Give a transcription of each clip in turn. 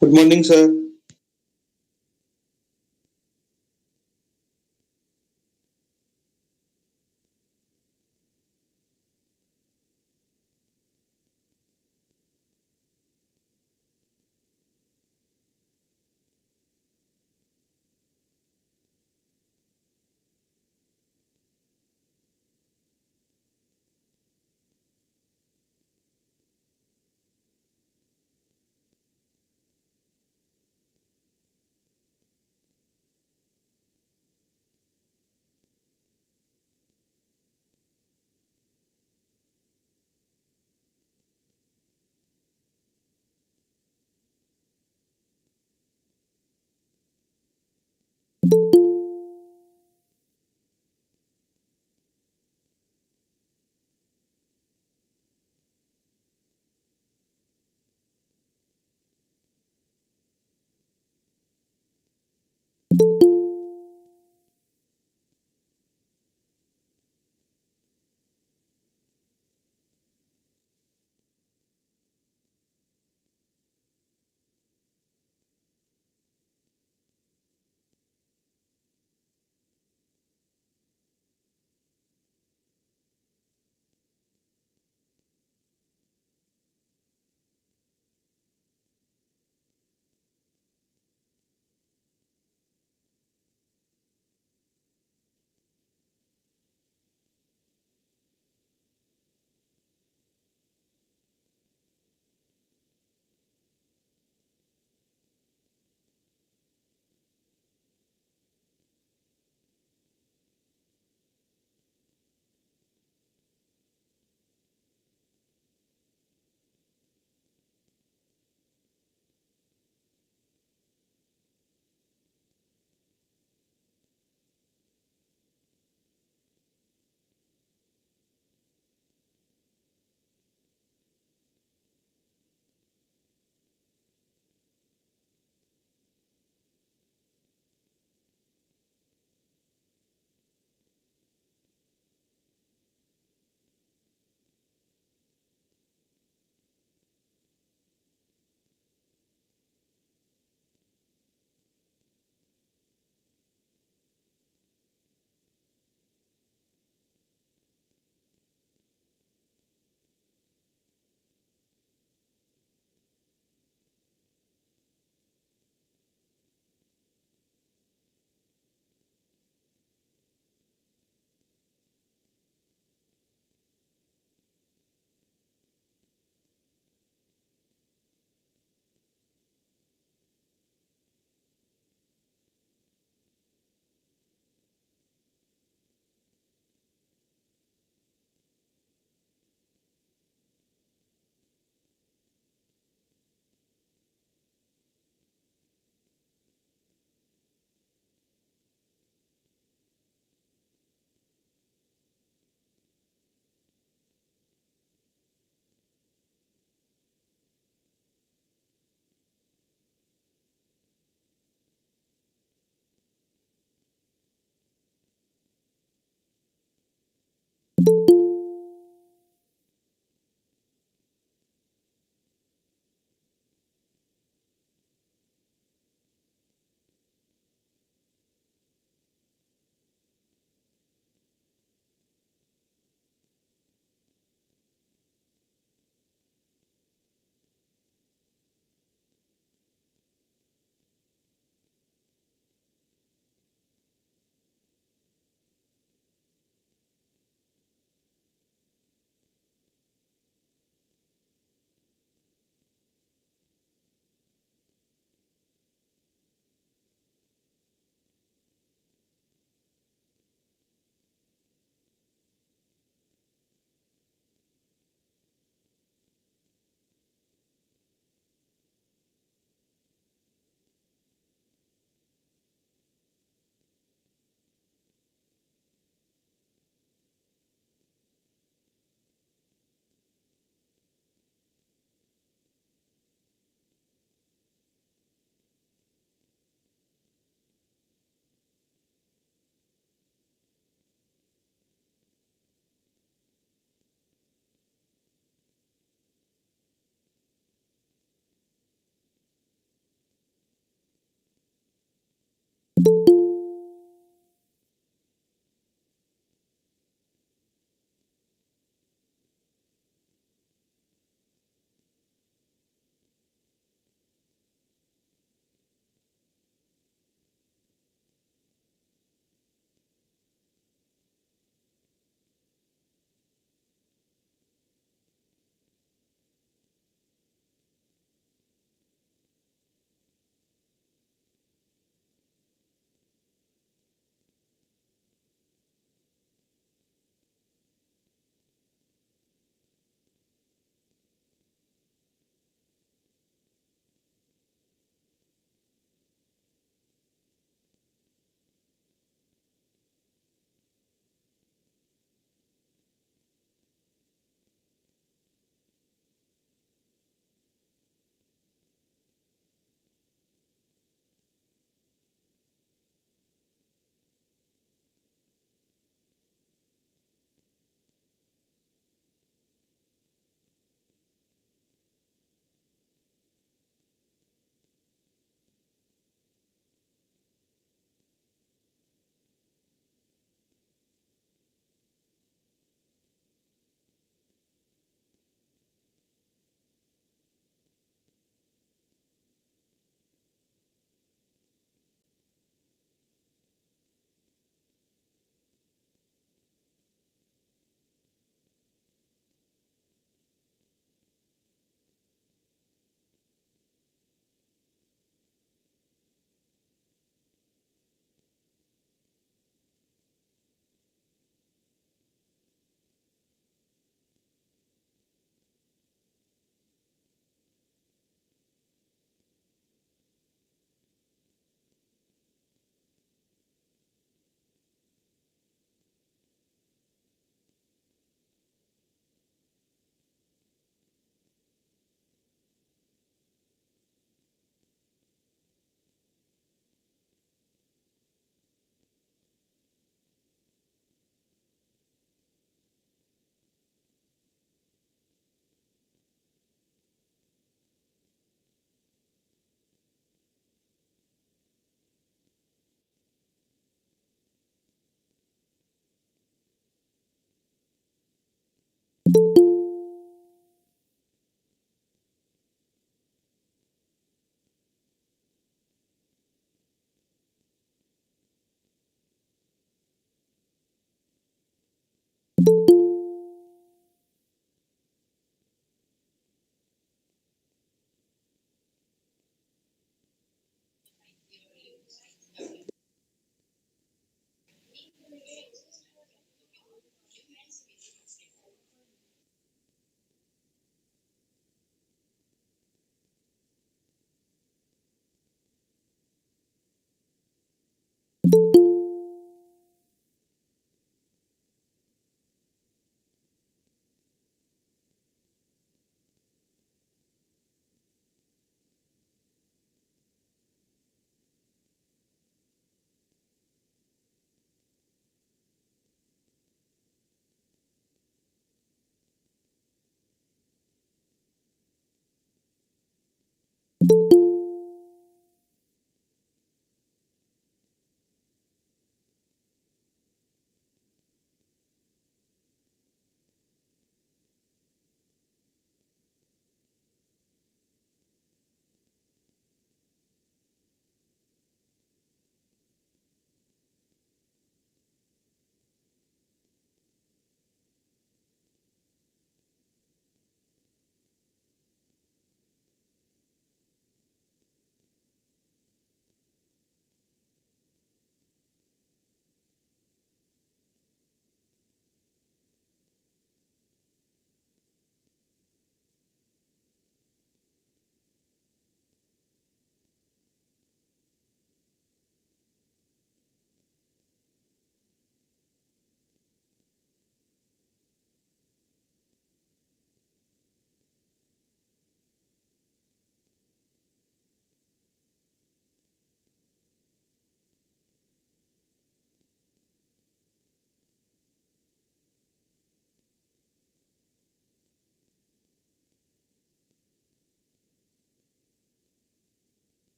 Good morning, sir.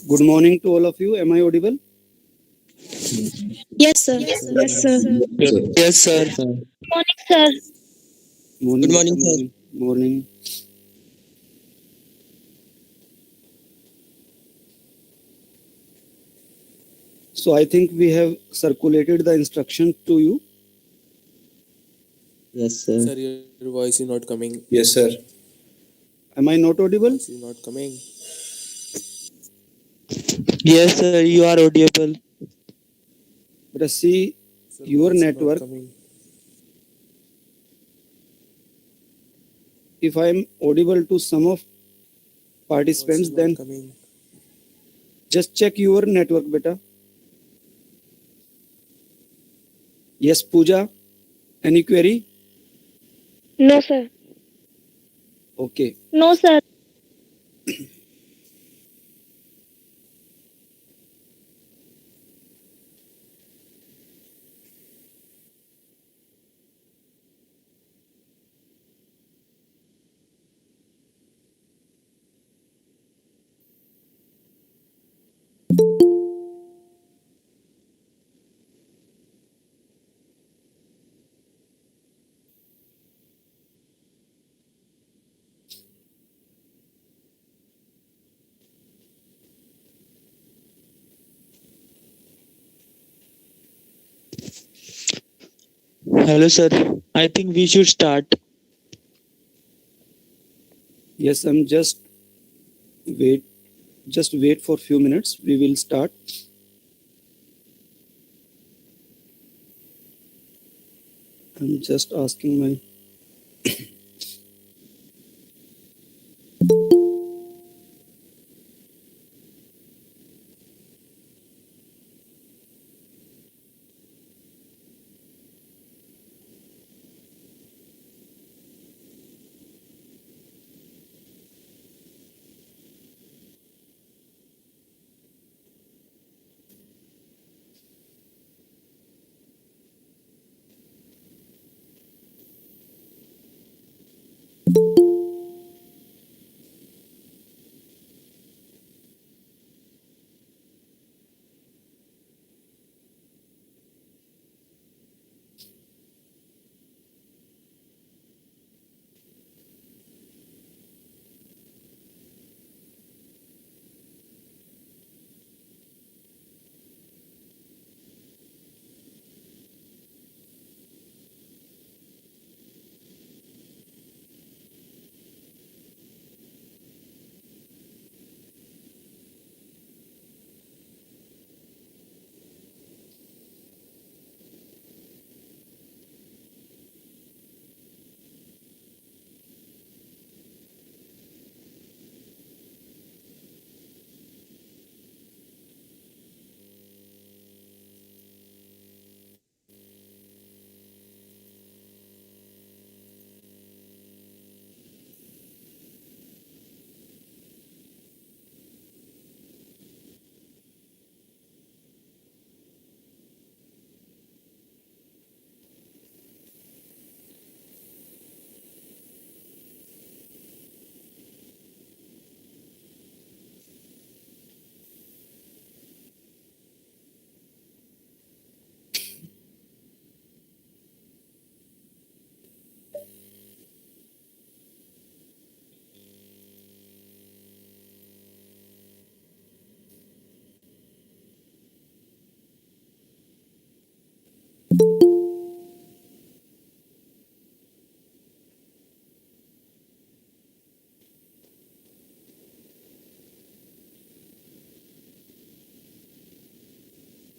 Good morning to all of you. Am I audible? Yes, sir. Yes, sir. Yes, sir. Yes, sir. Yes, sir. Morning, sir. Morning, Good beta. morning, sir. Morning. Morning. So I think we have circulated the instruction to you. Yes, sir. Sir, your voice is not coming. Yes, sir. Am I not audible? Voice is not coming. Yes, sir, you are audible. But see, Sir, your voice is not network, coming. if I am audible to some of Voice is participants, not then coming. just check your network, beta. Yes, Pooja, any query? No, sir. Okay. No, sir. Hello, sir. I think we should start. Yes, I'm wait, just wait for few minutes. We will start. I'm just asking my.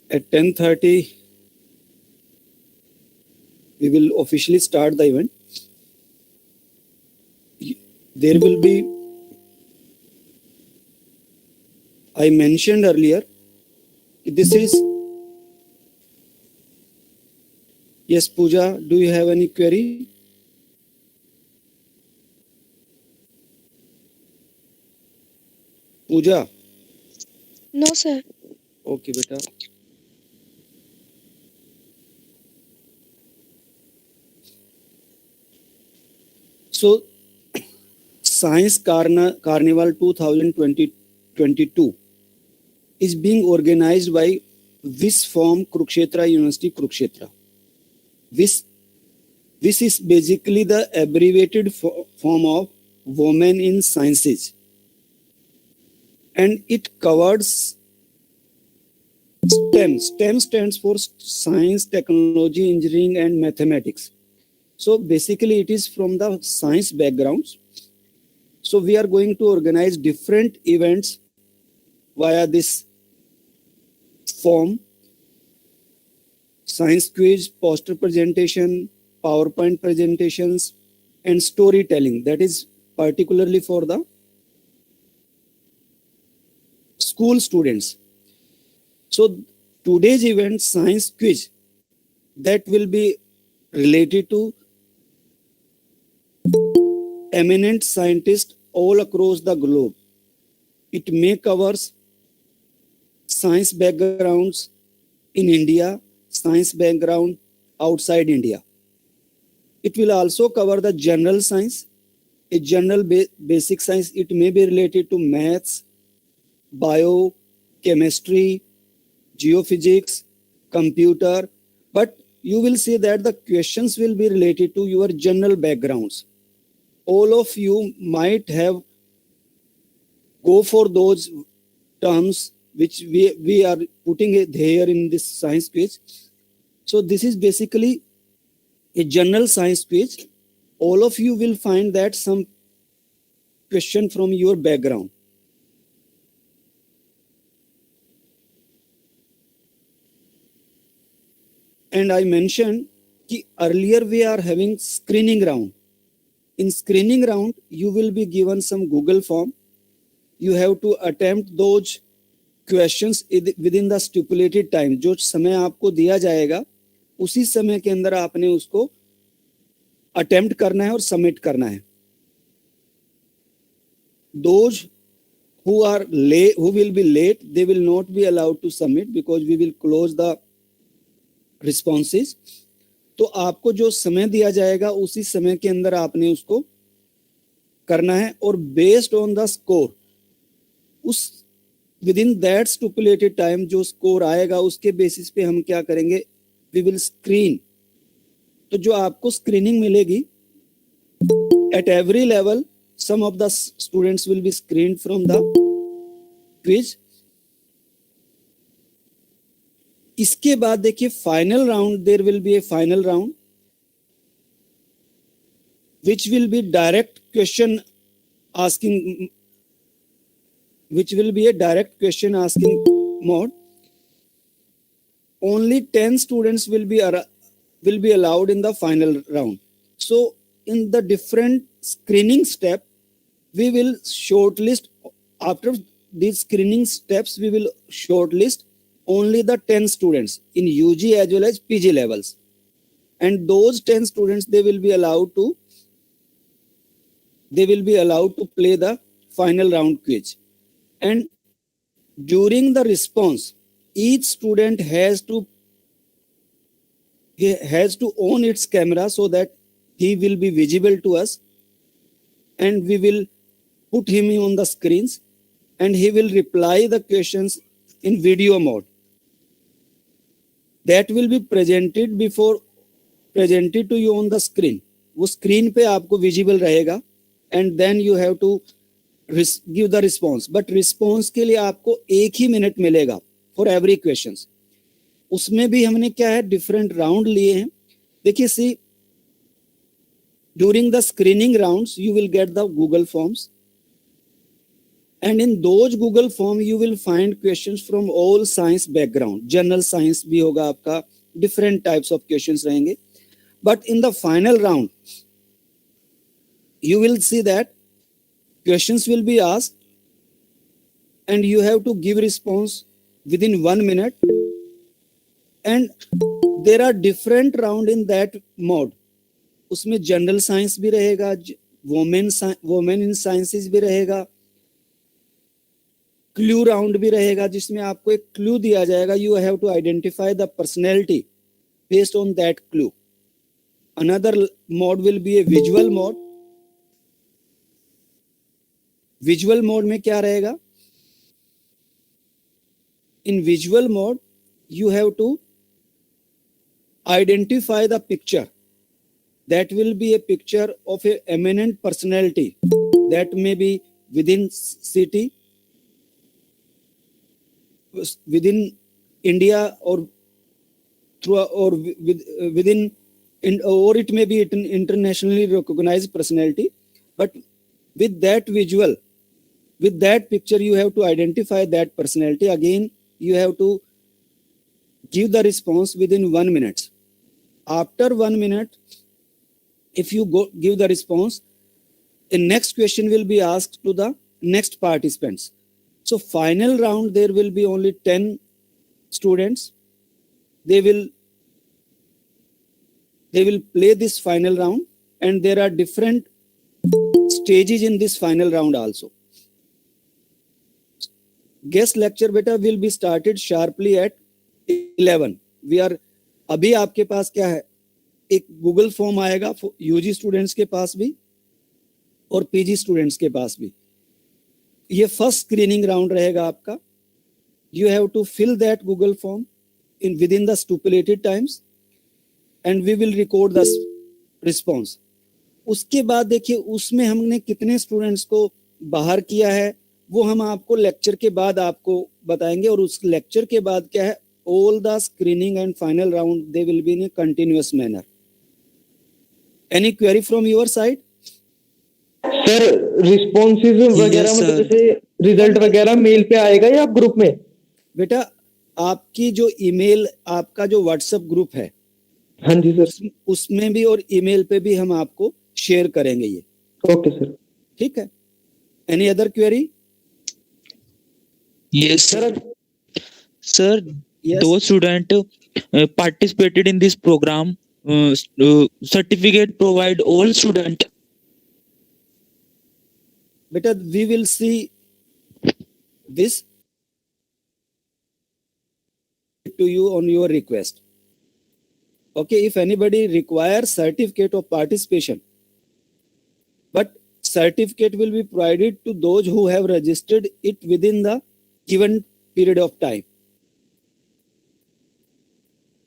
At 10:30, we will officially start the event. There will be, I mentioned earlier, this is, yes, Pooja, do you have any query? Pooja, No, sir. okay, beta. So, Carnival 2022 is being organized by Visform Kurukshetra University, Kurukshetra. This, this is basically the abbreviated form of Women in Sciences, and it covers STEM. STEM stands for Science, Technology, Engineering, and Mathematics. So basically, it is from the science backgrounds. So we are going to organize different events via this form: science quiz, poster presentation, PowerPoint presentations, and storytelling. That is particularly for the school students. So today's event, science quiz, that will be related to eminent scientists all across the globe. It may covers science backgrounds in India, science background outside India. It will also cover the general science, a general basic science. It may be related to maths, bio, chemistry, geophysics, computer, but you will see that the questions will be related to your general backgrounds. All of you might have go for those terms which we are putting it here in this science quiz. So this is basically a general science quiz. All of you will find that some question from your background. And I mentioned that earlier we are having screening round. In screening round, you will be given some Google form. You have to attempt those questions within the stipulated time. जो समय आपको दिया जाएगा उसी समय के अंदर आपने उसको अटेम्प्ट करना है और सबमिट करना है. Those who are late, who will be late, they will not be allowed to submit because we will close the responses. तो आपको जो समय दिया जाएगा उसी समय के अंदर आपने उसको करना है और बेस्ड ऑन द स्कोर उस with in that stipulated time जो स्कोर आएगा उसके बेसिस पे हम क्या करेंगे, वी विल स्क्रीन. तो जो आपको स्क्रीनिंग मिलेगी at every level, some of the students will be screened from the quiz. इसके बाद देखिए final round, there will be a final round which will be direct question asking, which will be a direct question asking mode. Only 10 students will be allowed in the final round. So in the different screening step, we will shortlist. After these screening steps, we will shortlist only the 10 students in UG as well as PG levels. And those 10 students, they will be allowed to play the final round quiz. And during the response, each student has to own its camera so that he will be visible to us, and we will put him on the screens and he will reply the questions in video mode. That will be presented to you on the screen. वो screen पे आपको visible रहेगा and then you have to give the response. But response के लिए आपको 1 ही minute मिलेगा for every questions. उसमें भी हमने क्या है, डिफरेंट राउंड लिए हैं. देखिए सी, during the screening rounds you will get the Google forms, and in those Google form you will find questions from all science background. General science भी होगा आपका, different types of questions रहेंगे. But in the final round you will see that questions will be asked and you have to give response within 1 minute, and there are different round in that mode. उसमें general science भी रहेगा, women इन sciences भी रहेगा, clue round भी रहेगा जिसमें आपको एक क्लू दिया जाएगा. You have to identify the personality based on that clue. Another mode will be a visual mode. Visual mode में क्या रहेगा, in visual mode you have to identify the picture. That will be a picture of a eminent personality that may be within city, within India, or through or within, or it may be an internationally recognized personality. But with that visual, with that picture, you have to identify that personality. Again, you have to give the response within 1 minute. After 1 minute, if you give the response, a next question will be asked to the next participants. So final round, there will be only 10 students. They will play this final round, and there are different stages in this final round also. Guest lecture beta will be started sharply at 11. We are अभी आपके पास क्या है, एक Google form आएगा UG students के पास भी और PG students के पास भी. ये फर्स्ट स्क्रीनिंग राउंड रहेगा आपका. You have to fill that Google form in within the stipulated times and we will record the response. उसके बाद देखिए उसमें हमने कितने स्टूडेंट्स को बाहर किया है वो हम आपको लेक्चर के बाद आपको बताएंगे. और उस लेक्चर के बाद क्या है, all the screening and final round they will be in a continuous manner. Any query from your side? Sir responses वगैरह Yes, मतलब sir. जैसे रिजल्ट वगैरह मेल पे आएगा या ग्रुप में? बेटा आपकी जो ईमेल, आपका जो व्हाट्सएप ग्रुप है, हाँ जी सर. उसमें भी और ईमेल पे भी हम आपको शेयर करेंगे ये. Okay sir. ठीक है. Any other query? Yes, sir. Sir, Yes. those student participated in this program, certificate provide all student. बेटा we will see this to you on your request. Okay, if anybody requires certificate of participation, but certificate will be provided to those who have registered it within the given period of time.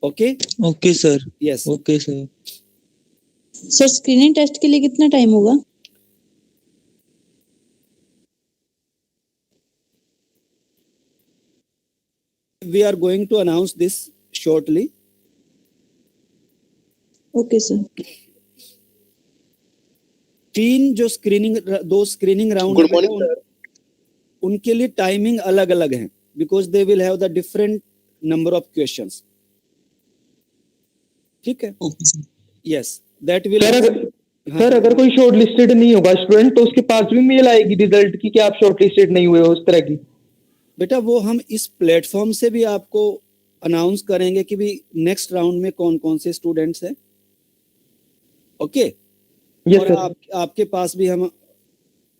Okay? Okay, sir. Yes. Okay, sir. Sir screening test के लिए कितना time होगा? We are going to announce this shortly. Okay sir. तीन जो screening, दो screening round Good morning, sir. उनके लिए timing अलग अलग है because they will have the different number of questions. ठीक है. Okay, sir. Yes that will. Sir अगर कोई शॉर्ट लिस्टेड नहीं होगा स्टूडेंट तो उसके पास भी मेल आएगी रिजल्ट की कि आप शॉर्ट लिस्टेड नहीं हुए हो, उस तरह की? बेटा वो हम इस प्लेटफॉर्म से भी आपको अनाउंस करेंगे कि भी नेक्स्ट राउंड में कौन कौन से स्टूडेंट्स हैं. ओके. यस और सर. आपके पास भी हम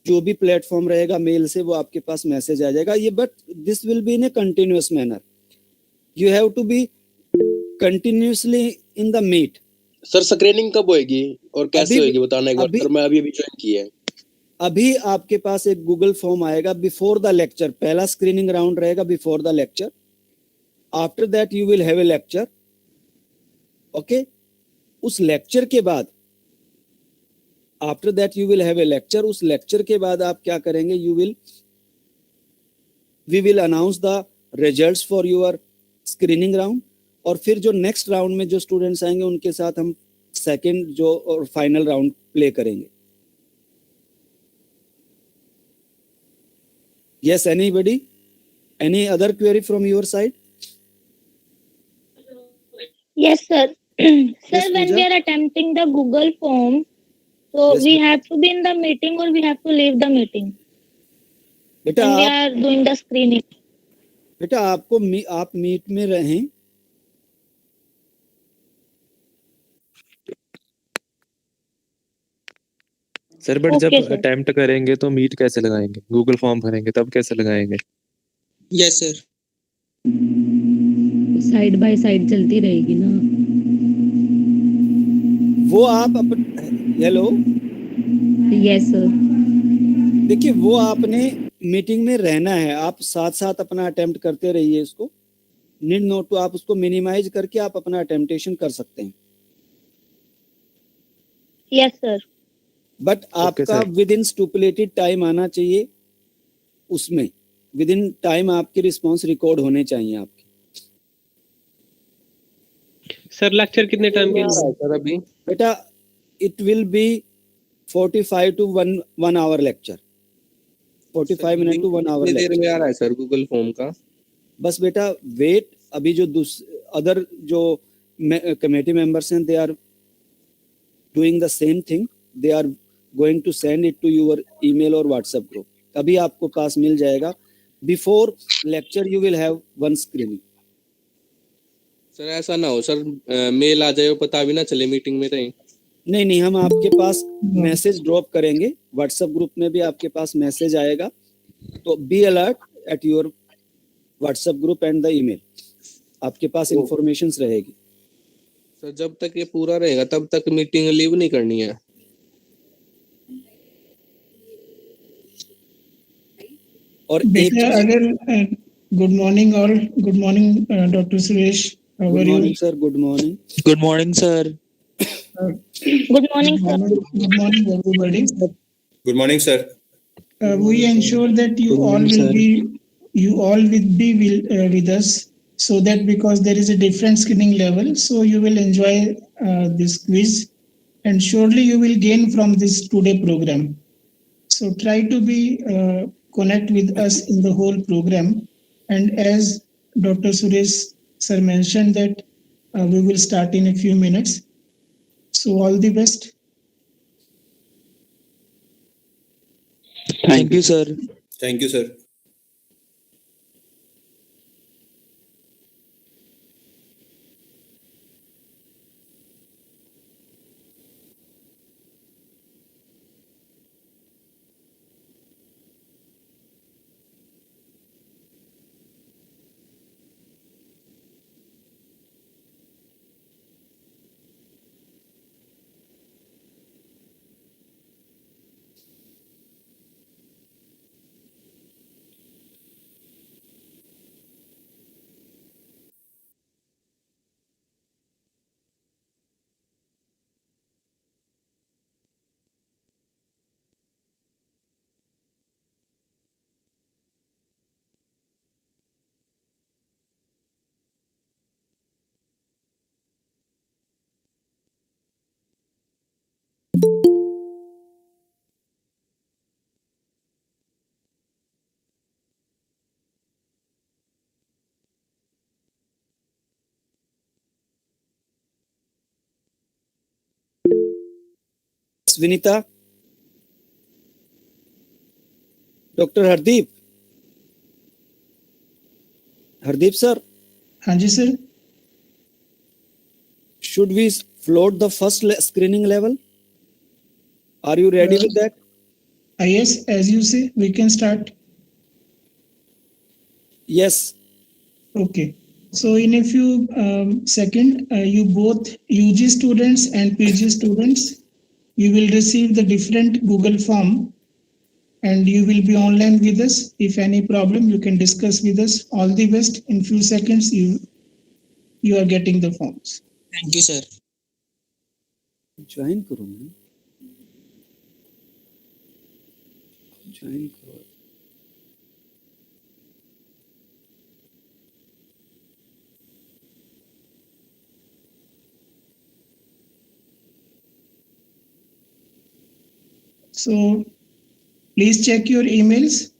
जो भी प्लेटफॉर्म रहेगा मेल से वो आपके पास मैसेज आ जाएगा ये. But this will be in a continuous manner. You have to be continuously in the meet. Sir screening कब होएगी और कैसे अभी- होएगी बताना एक बार. अभी- सर मैं अभी ज्वाइन किया है. अभी आपके पास एक गूगल फॉर्म आएगा बिफोर द लेक्चर. पहला स्क्रीनिंग राउंड रहेगा before the lecture. After that you will have a lecture. Okay. उस लेक्चर के बाद after that you will have a lecture. उस लेक्चर के बाद आप क्या करेंगे, we will announce the results for your screening round. और फिर जो नेक्स्ट राउंड में जो स्टूडेंट्स आएंगे उनके साथ हम सेकंड जो और फाइनल राउंड प्ले करेंगे. Yes, anybody? Any other query from your side? Yes, sir. Sir, Yes, when Pooja? we are attempting the Google form, so Yes, we ma'am. have to be in the meeting or we have to leave the meeting बेटा when we आप are doing the screening. बेटा आपको आप meet में रहें. Sir but Okay, जब sir. Attempt करेंगे तो मीट कैसे लगाएंगे? गूगल फॉर्म भरेंगे तब कैसे लगाएंगे? Yes, sir. Side by side चलती रहेगी ना. वो आप हेलो यस सर. देखिए वो आपने मीटिंग में रहना है. आप साथ साथ अपना अटेम्प्ट करते रहिए. इसको नीड नोट टू आप उसको मिनिमाइज करके आप अपना अटेम्प्टेशन कर सकते हैं. Yes, sir. बट आपका sir. विद इन स्टुपुलेटेड टाइम आना चाहिए. उसमें विद इन टाइम आपके रिस्पॉन्स रिकॉर्ड होने चाहिए आपके. सर लेक्चर कितने टाइम के लिए है सर अभी? बेटा it will be 45 to 1 hour lecture, 45 minute to 1 hour कितनी देर lecture. में आ रहा है सर गूगल फॉर्म का? बस बेटा वेट, अभी जो अदर जो कमेटी मेंबर्स हैं, they are doing the same thing, they are going to send it to your email और व्हाट्सएप ग्रुप. अभी आपको पास मिल जाएगा. Before lecture you will have one screening. Sir ऐसा ना हो सर, मेल आ जाए और पता भी ना चले मीटिंग में रहे. नहीं, हम आपके पास मैसेज ड्रॉप करेंगे, व्हाट्सएप ग्रुप में भी आपके पास मैसेज आएगा. तो be alert at your WhatsApp group and the email. आपके पास इंफॉर्मेशन रहेगी. सर जब तक ये पूरा रहेगा तब तक मीटिंग लीव नहीं करनी है. और एक बेटा अगर good morning all, good morning doctor Suresh, how good are you? Morning sir. Good morning. Good morning, sir. Good morning, sir. Good morning everybody. Good morning, sir. We ensure that you Good all morning, will sir. be with us, so that because there is a different screening level, so you will enjoy this quiz, and surely you will gain from this today program. So try to be connect with us in the whole program, and as Dr. Suresh sir mentioned that we will start in a few minutes. So all the best. Thank you, sir. Thank you, sir. Vinita. Doctor Hardeep sir, हाँ जी sir. should we float the first screening level? Are you ready with that? Yes, as you say, we can start. Yes. Okay. So in a few seconds, you both UG students and PG students, you will receive the different Google form, and you will be online with us. If any problem, you can discuss with us. All the best. In few seconds, you are getting the forms. Thank you, sir. Join करो मैं. Join करो. So please check your emails.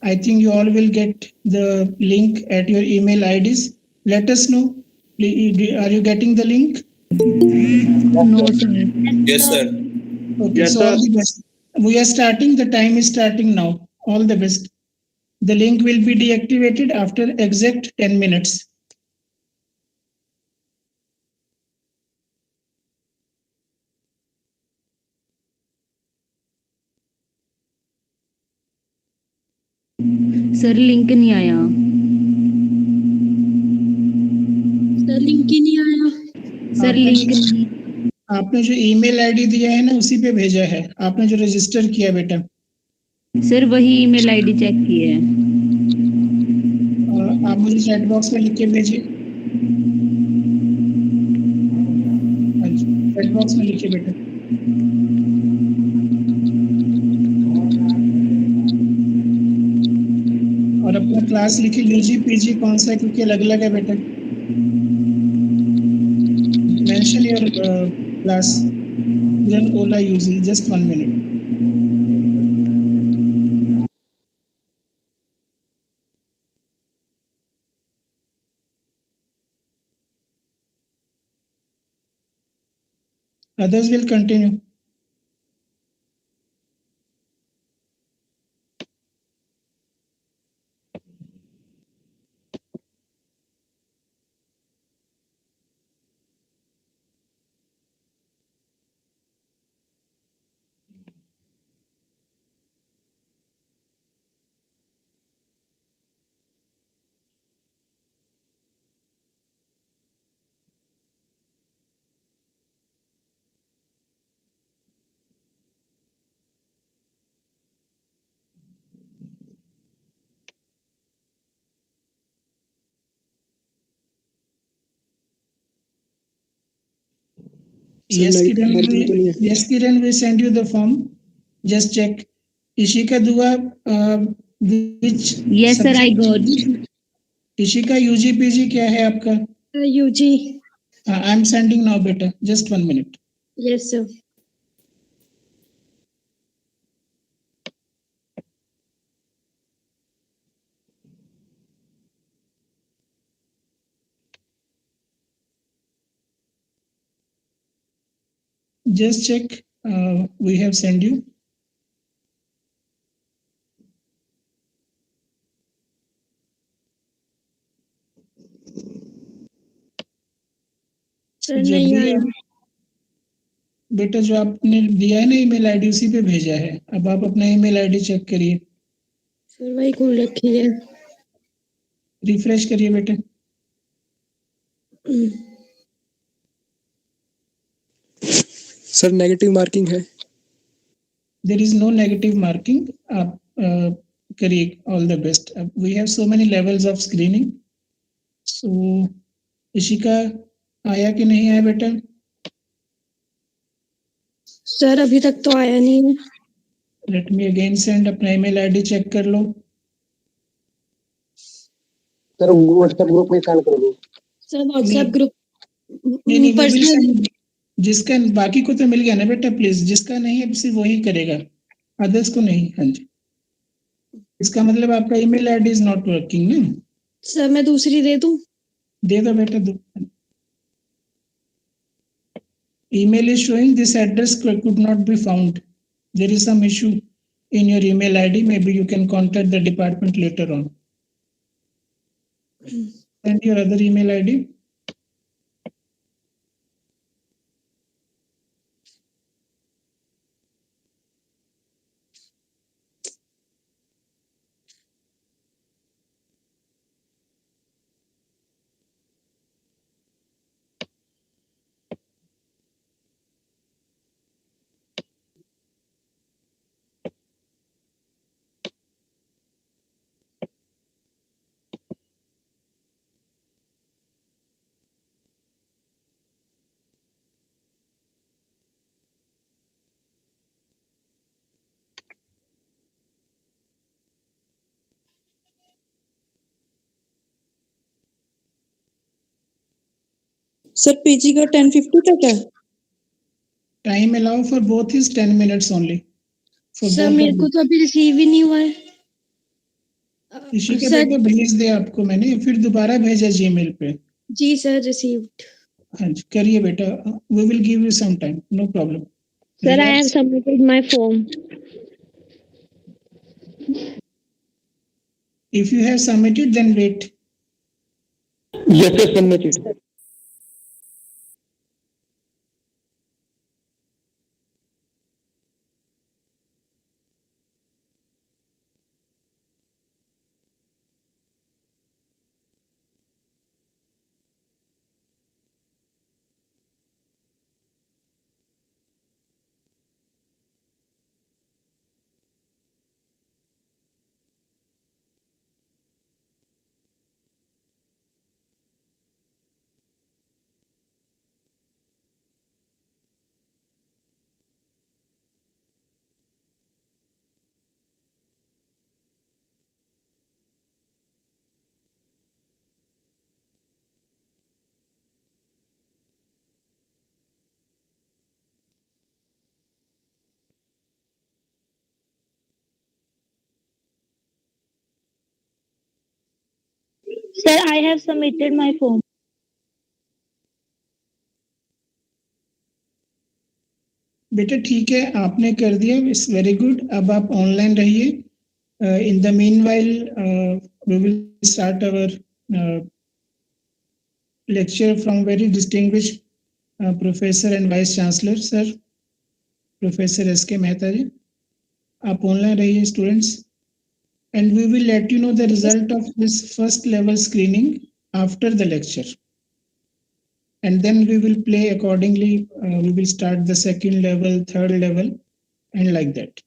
I think you all will get the link at your email IDs. Let us know. Are you getting the link? No, sir. Yes, sir. Okay, so all the best. We are starting. The time is starting now. All the best. The link will be deactivated after exact 10 minutes. Sir link नहीं आया. Sir link ही नहीं आया. Sir link नहीं. आपने जो email ID दिया है ना, उसी पे भेजा है. आपने जो रजिस्टर किया बेटा. सर वही ईमेल आईडी चेक की है. आप मुझे चैट बॉक्स में लिख के भेजिए. चैट बॉक्स में लिखिए बेटा. और अपना क्लास लिखिए, यूजी पीजी कौन सा है, क्योंकि अलग अलग है बेटा. Mention your class. Then Ola UZ. Just 1 minute. Others will continue. Sir, Yes, negative Kiran. marking तो नहीं है. Yes, Kiran. We send you the form. Just check. Ishika Dua. Which Yes, sir, I got. Ishika UG PG क्या है आपका? UG. I am sending now बेटा. Just 1 minute. Yes sir. Just check. We have sent you. Sir जब नहीं भी आया. बेटा जो आपने दिया है ना ईमेल आईडी उसी पे भेजा है. अब आप अपना ईमेल आईडी चेक करिए. सर वही खोल रखी है. रिफ्रेश करिए बेटा. सर नेगेटिव मार्किंग है. There is no negative marking. आप करिए. All the best. We have so many levels of screening. So Ishika आया कि नहीं आया बेटा? सर अभी तक तो आया नहीं है. Let me again send. अपना ईमेल आईडी चेक कर लो. सर व्हाट्सएप ग्रुप में सेंड कर दो. सर व्हाट्सएप ग्रुप नहीं वो will पर्सनल. send. जिसका बाकी को तो मिल गया ना बेटा. प्लीज जिसका नहीं है सिर्फ वही करेगा. अदर्स को नहीं. हाँ जी. इसका मतलब आपका email ID is not working ना. सर मैं दूसरी दे दूं. दे दो बेटा. दो. email is showing this address could not be found. There is some issue in your email id. Maybe you can contact the department later on. Send your other email id. Sir PG का 10:50 तक है. Time allow for both is 10 minutes only. For sir both मेरे of को you. तो अभी receive ही नहीं हुआ है. इसी के सर बेटा भेज दिया आपको मैंने. फिर दोबारा भेजा जीमेल पे. जी सर रिसीव्ड. हाँ जी करिए बेटा. We will give you some time. No problem. Sir, I have Relax. submitted my form. If you have submitted, then wait. Yes, sir, submitted. Sir, I have submitted my form. बेटा ठीक है, आपने कर दिया, it's very good. अब आप online रहिए। In the meanwhile we will start our lecture from very distinguished professor and vice chancellor sir, Professor S.K. Mehta ji. आप ऑनलाइन रहिए students, and we will let you know the result of this first level screening after the lecture, and then we will play accordingly. We will start the second level, third level, and like that.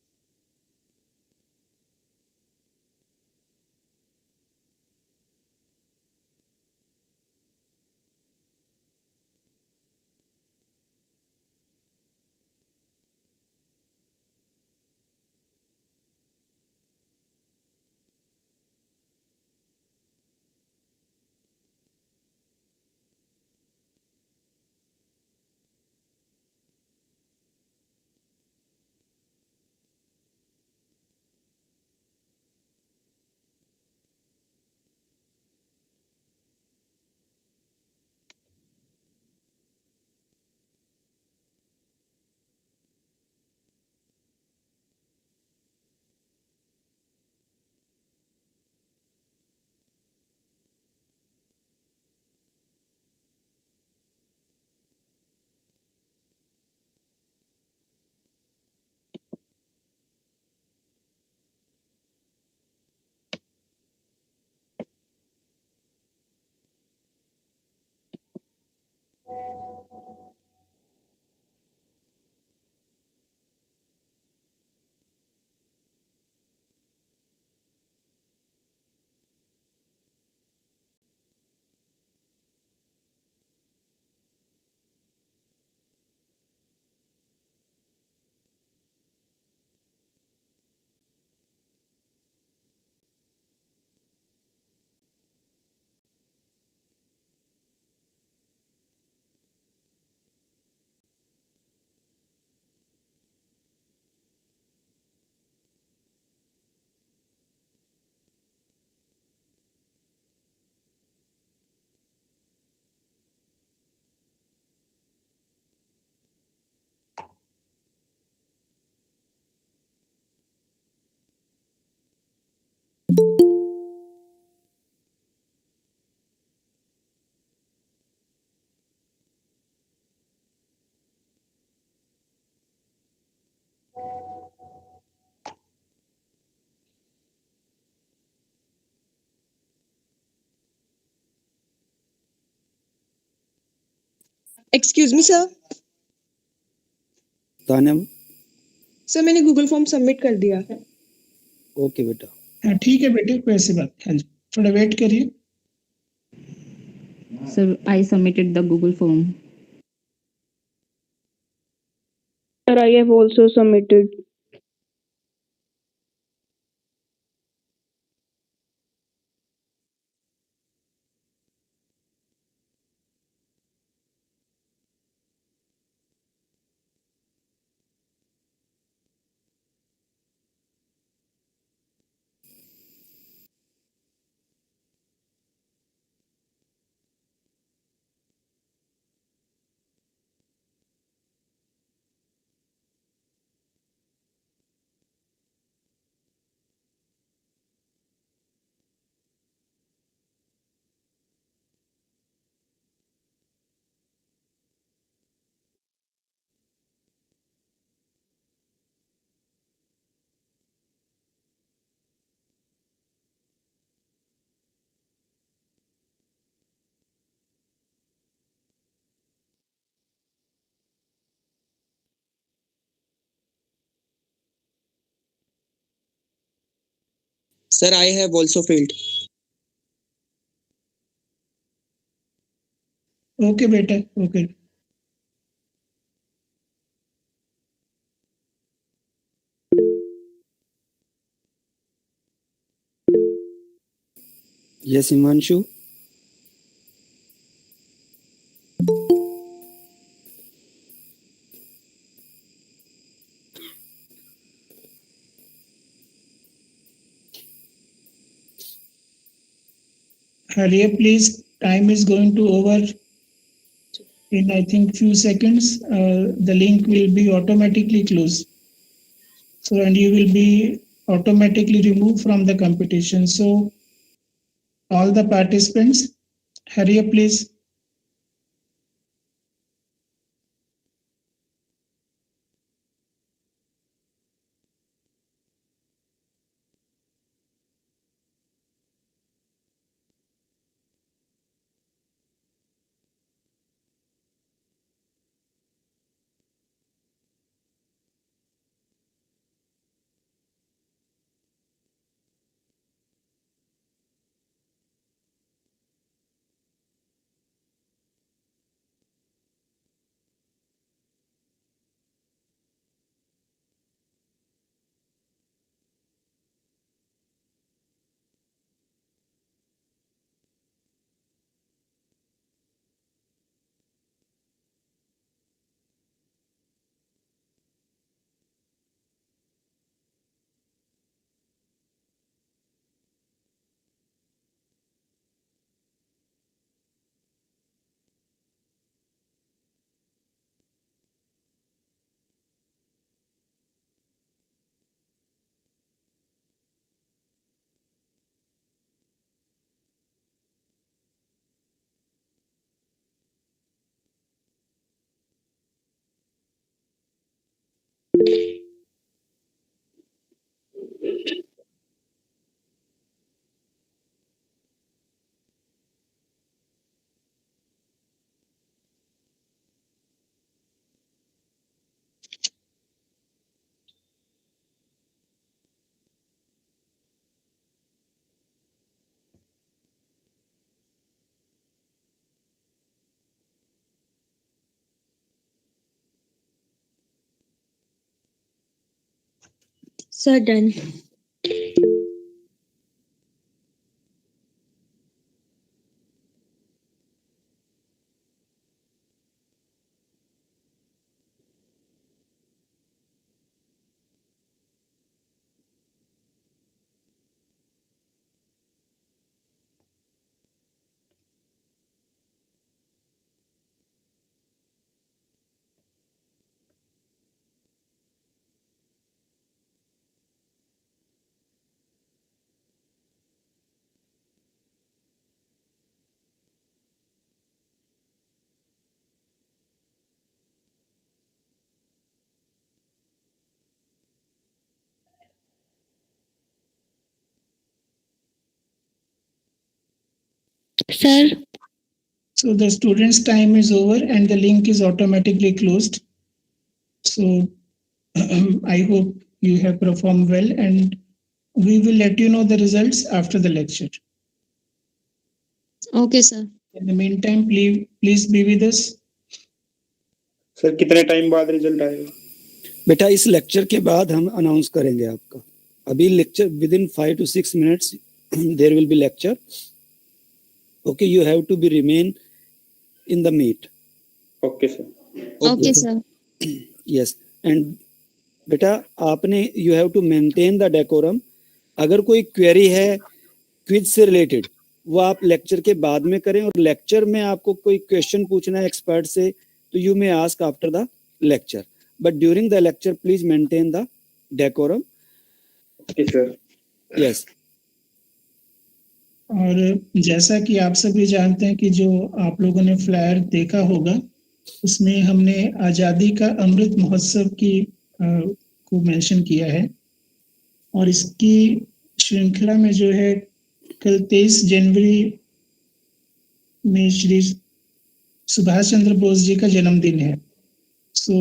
Excuse me sir. Tanya, sir मैंने Google form submit कर दिया। Okay बेटा। हाँ ठीक है बेटे, कोई ऐसी बात नहीं। हाँ जी, थोड़ा वेट करिए। Sir, I submitted the Google form. Sir, I have also submitted. Sir, I have also failed. Okay बेटा, okay. Yes Himanshu. Hurry up, please. Time is going to over in I think few seconds. The link will be automatically closed. So and you will be automatically removed from the competition. So all the participants, hurry up, please. Sir, done. Sir, So the students' time is over and the link is automatically closed. So I hope you have performed well and we will let you know the results after the lecture. Okay, sir. In the meantime, please be with us. Sir कितने time बाद result आएगा? बेटा इस lecture के बाद हम announce करेंगे आपका. अभी lecture with in 5 to 6 minutes there will be lecture. Okay, you have to be remain in the meet. Okay sir. Okay, sir. Yes, and बेटा आपने you have to maintain the decorum. अगर कोई query है quiz से related वो आप lecture के बाद में करें, और लेक्चर में आपको कोई क्वेश्चन पूछना है एक्सपर्ट से तो you may ask after the lecture, but during the lecture please maintain the decorum. Okay sir. Yes. और जैसा कि आप सभी जानते हैं कि जो आप लोगों ने फ्लायर देखा होगा उसमें हमने आज़ादी का अमृत महोत्सव की को मेंशन किया है और इसकी श्रृंखला में जो है कल 23 जनवरी में श्री सुभाष चंद्र बोस जी का जन्मदिन है. सो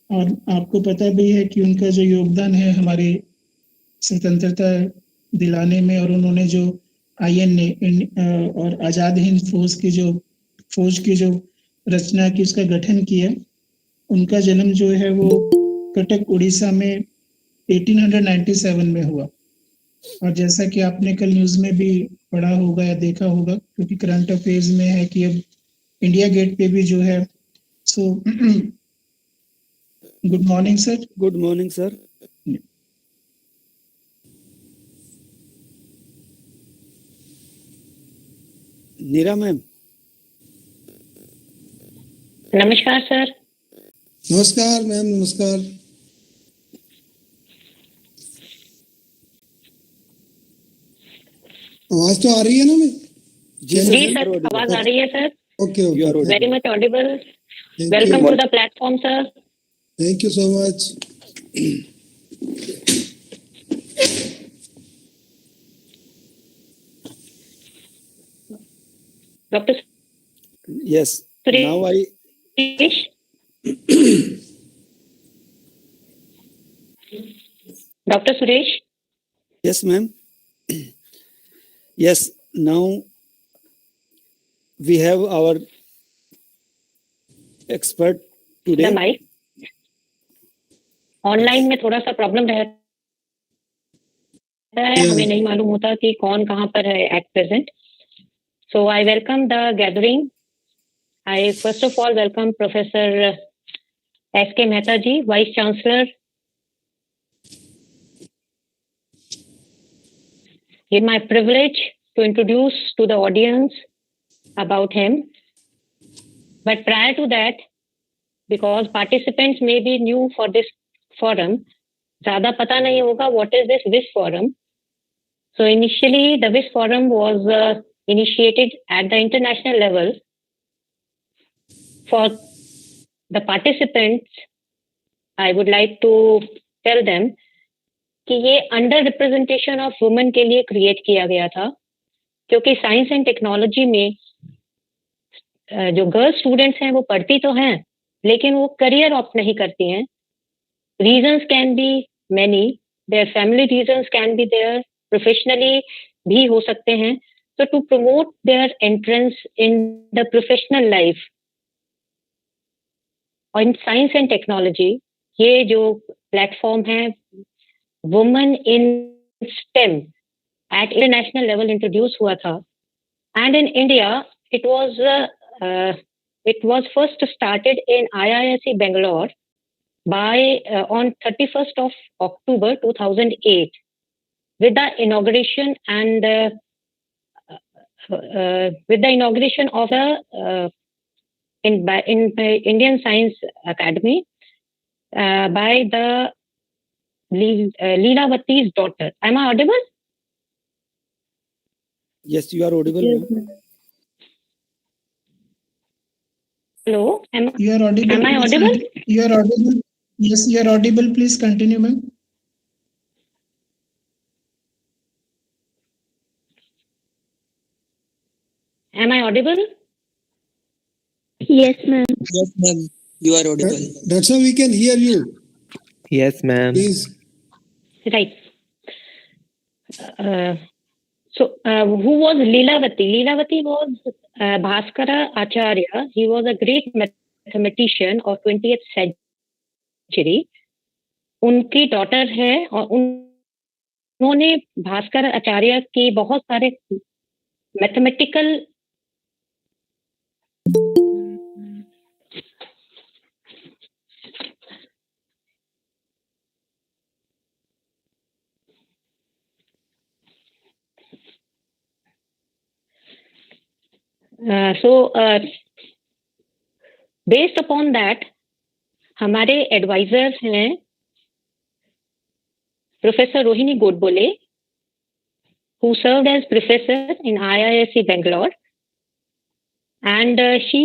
और आपको पता भी है कि उनका जो योगदान है हमारे स्वतंत्रता दिलाने में और उन्होंने जो आईएनए और आज़ाद हिंद फौज की जो रचना की उसका गठन किया, उनका जन्म जो है वो कटक उड़ीसा में 1897 में हुआ. और जैसा कि आपने कल न्यूज में भी पढ़ा होगा या देखा होगा क्योंकि करंट अफेयर्स में है कि अब इंडिया गेट पे भी जो है. So good morning sir. Good morning sir. Neera ma'am. नमस्कार सर। नमस्कार मैम, नमस्कार। आवाज तो आ रही है ना मैम? जी जी सर, आवाज आ रही है sir. Okay okay, very much audible. Thank welcome you, to the platform sir. Thank you so much. Doctor Yes. Now I. Suresh. Doctor Suresh. Yes, ma'am. Yes. Now we have our expert the today. Mic. Online में थोड़ा सा problem रहता है, हमें नहीं मालूम होता कि कौन कहाँ पर है at present. So I welcome the gathering. I first of all welcome professor S K. Mehta ji, vice chancellor. It's my privilege to introduce to the audience about him. But prior to that, because participants may be new for this forum, ज़्यादा पता नहीं होगा what is this WIS forum. So initially, the WIS forum was initiated at the international level for the participants. I would like to tell them कि ये under representation of women के लिए create किया गया था, क्योंकि साइंस एंड टेक्नोलॉजी में जो गर्ल स्टूडेंट्स हैं वो पढ़ती तो हैं, लेकिन वो करियर ऑप्ट नहीं करती हैं। Reasons can be many, there family reasons can be there, professionally भी हो सकते हैं। तो to promote their entrance in the professional life और इन साइंस एंड टेक्नोलॉजी, ये जो प्लेटफॉर्म है women in STEM at international level introduce हुआ था। And in India it was first started in IISc Bangalore by on 31st of October 2008 with the inauguration and with the inauguration of the in Indian Science Academy by the Leelavati's daughter. Am I audible? Yes, you are audible, ma'am. Hello, You are audible. am I Please audible? You are audible. Yes, you are audible. Please continue, ma'am. Am I audible? Yes, ma'am. Yes, ma'am. You are audible. That's how we can hear you. Yes, ma'am. Please. Right. So, who was Leelavati? Leelavati was Bhaskara Acharya. He was a great mathematician of 20th century. उनकी daughter है और उन्होंने भास्कर आचार्य के बहुत सारे mathematical based upon that हमारे advisers हैं professor Rohini Godbole, who served as professor in IISc Bangalore, and she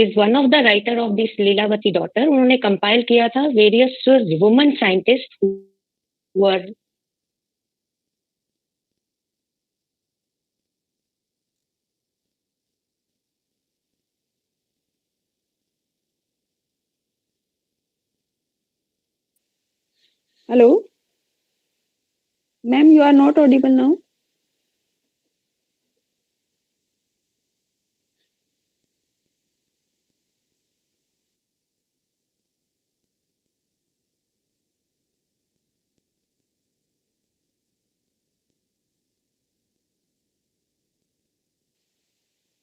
is one of the writer of this Leelavati daughter. उन्होंने compile किया था various women scientists who were Hello? Ma'am, you are not audible now.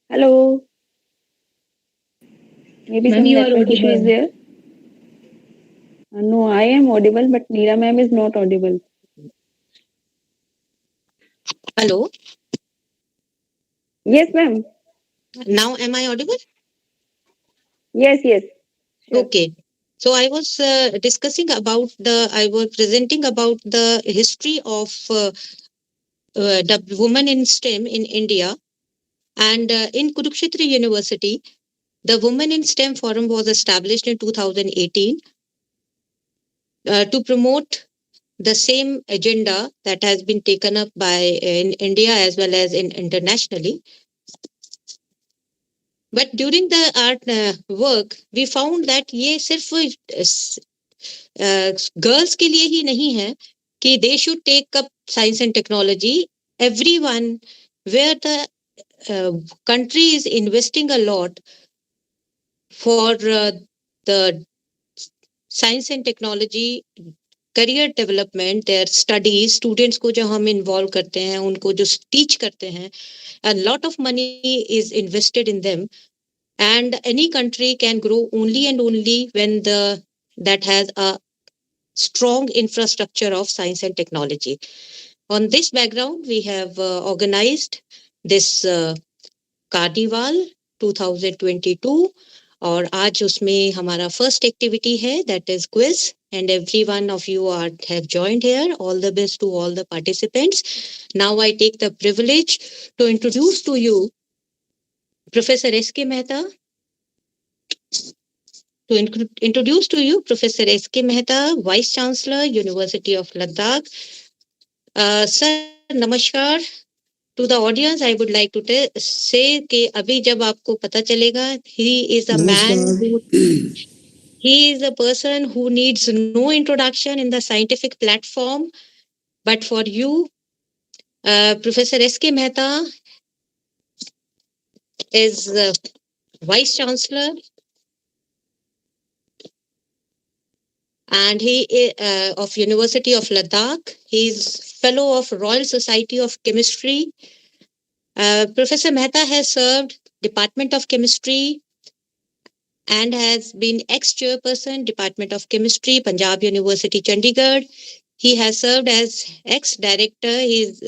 Hello? Maybe Ma'am, some you are network issue is audible. there. No, I am audible, but Neera ma'am is not audible. Hello? Yes, ma'am. Now, am I audible? Yes, yes. Sure. Okay. So I was I was presenting about the history of the woman in STEM in India. And in Kurukshetra University, the Women in STEM Forum was established in 2018 to promote the same agenda that has been taken up by in India as well as in internationally. But during the art work, we found that ये सिर्फ girls के लिए ही नहीं है कि they should take up science and technology. Everyone, where the country is investing a lot for the science and technology career development their studies students को जो हम इन्वॉल्व करते हैं उनको जो टीच करते हैं a lot of money is invested in them, and any country can grow only and only when the that has a strong infrastructure of science and technology. On this background, we have organized this Carnival 2022, और आज उसमें हमारा first activity है that is quiz and every one of you are have joined here. All the best to all the participants. Now I take the privilege to introduce to you professor S K Mehta. To introduce to you Professor S.K. Mehta, Vice Chancellor, University of Ladakh. Sir, namaskar. To the audience, I would like to say कि अभी जब आपको पता चलेगा, he is a man who he is a person who needs no introduction in the scientific platform. But for you, Professor S.K. Mehta is Vice Chancellor, and he of University of Ladakh. He is fellow of Royal Society of Chemistry. Professor Mehta has served Department of Chemistry and has been ex-chairperson Department of Chemistry, Punjab University, Chandigarh. He has served as ex-director. He is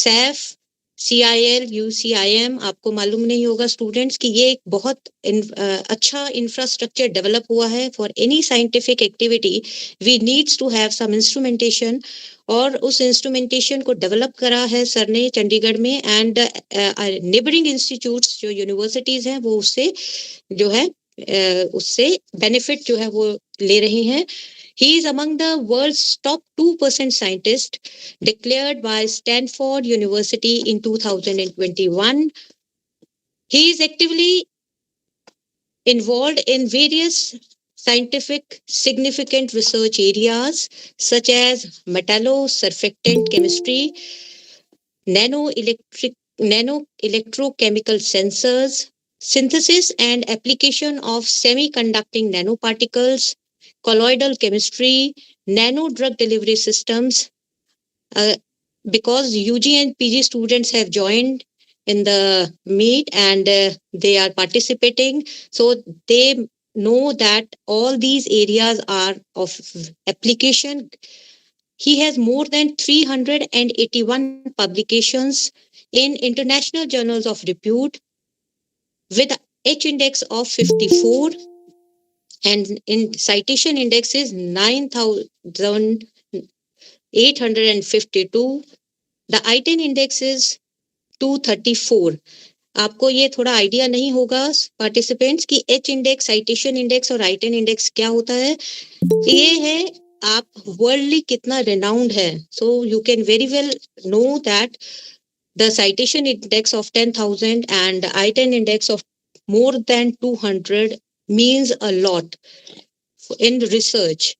SAF, CIL, UCIM. आपको मालूम नहीं होगा students कि ये एक बहुत अच्छा infrastructure develop हुआ है for any scientific activity. We needs to have some instrumentation, और उस इंस्ट्रूमेंटेशन को डेवलप करा है सर ने चंडीगढ़ में. एंड नेबरिंग इंस्टीट्यूट्स जो यूनिवर्सिटीज हैं वो उससे जो है उससे बेनिफिट जो है वो ले रही हैं. He is among the world's top 2% scientists declared by Stanford University in 2021. He is actively involved in various scientific significant research areas such as metallo-surfactant chemistry, nano-electrochemical sensors, synthesis and application of semiconducting nanoparticles, colloidal chemistry, nano drug delivery systems. Because UG and PG students have joined in the meet and they are participating, so they know that all these areas are of application. He has more than 381 publications in international journals of repute with H index of 54, and in citation index is 9,852. The I-10 index is 234. आपको ये थोड़ा idea नहीं होगा participants की H index, citation index और I-10 index क्या होता है. ये है आप वर्ल्डली कितना रिनाउंड है. So you can very well know that the citation index of 10,000 and I-10 index of more than 200 means a lot in research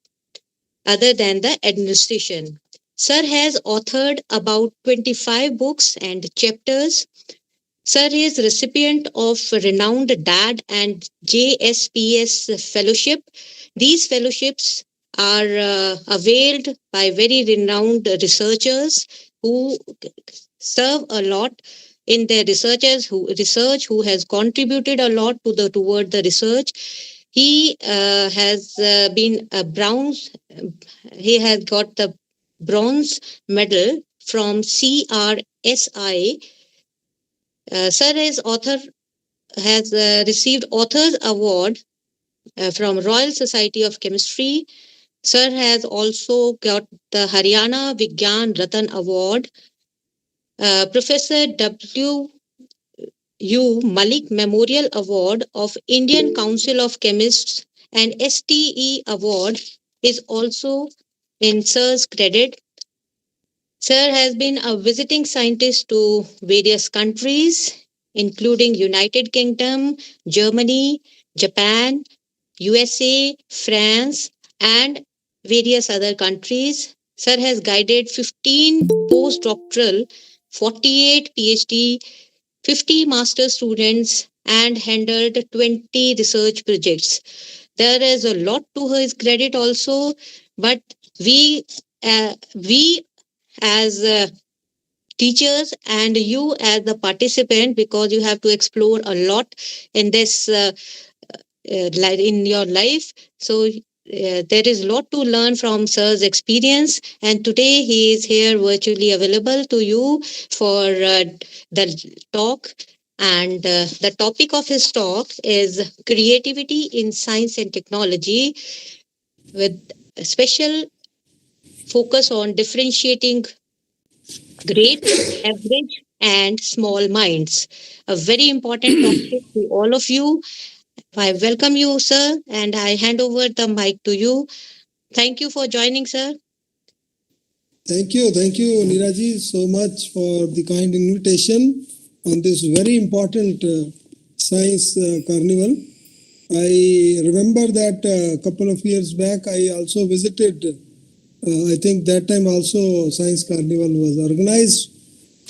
other than the administration. Sir has authored about 25 books and chapters. Sir is recipient of renowned DAD and JSPS fellowship. These fellowships are availed by very renowned researchers who serve a lot in their research who has contributed a lot to toward the research. He has been a bronze. He has got the bronze medal from CRSI Sir has received Authors Award from Royal Society of Chemistry. Sir has also got the Haryana Vigyan Ratan Award, Professor W. U. Malik Memorial Award of Indian Council of Chemists, and STE Award is also in Sir's credit. Sir has been a visiting scientist to various countries, including United Kingdom, Germany, Japan, USA, France, and various other countries. Sir has guided 15 postdoctoral, 48 PhD, 50 master students, and handled 20 research projects. There is a lot to his credit also, but we as teachers and you as the participant, because you have to explore a lot in this in your life, so there is a lot to learn from sir's experience, and today he is here virtually available to you for the talk. And the topic of his talk is creativity in science and technology, with a special focus on differentiating great, average, and small minds. A very important topic to all of you. I welcome you, sir, and I hand over the mic to you. Thank you for joining, sir. Thank you, Neeraji, so much for the kind invitation on this very important science carnival. I remember that a couple of years back, I also visited. I think that time also Science Carnival was organized,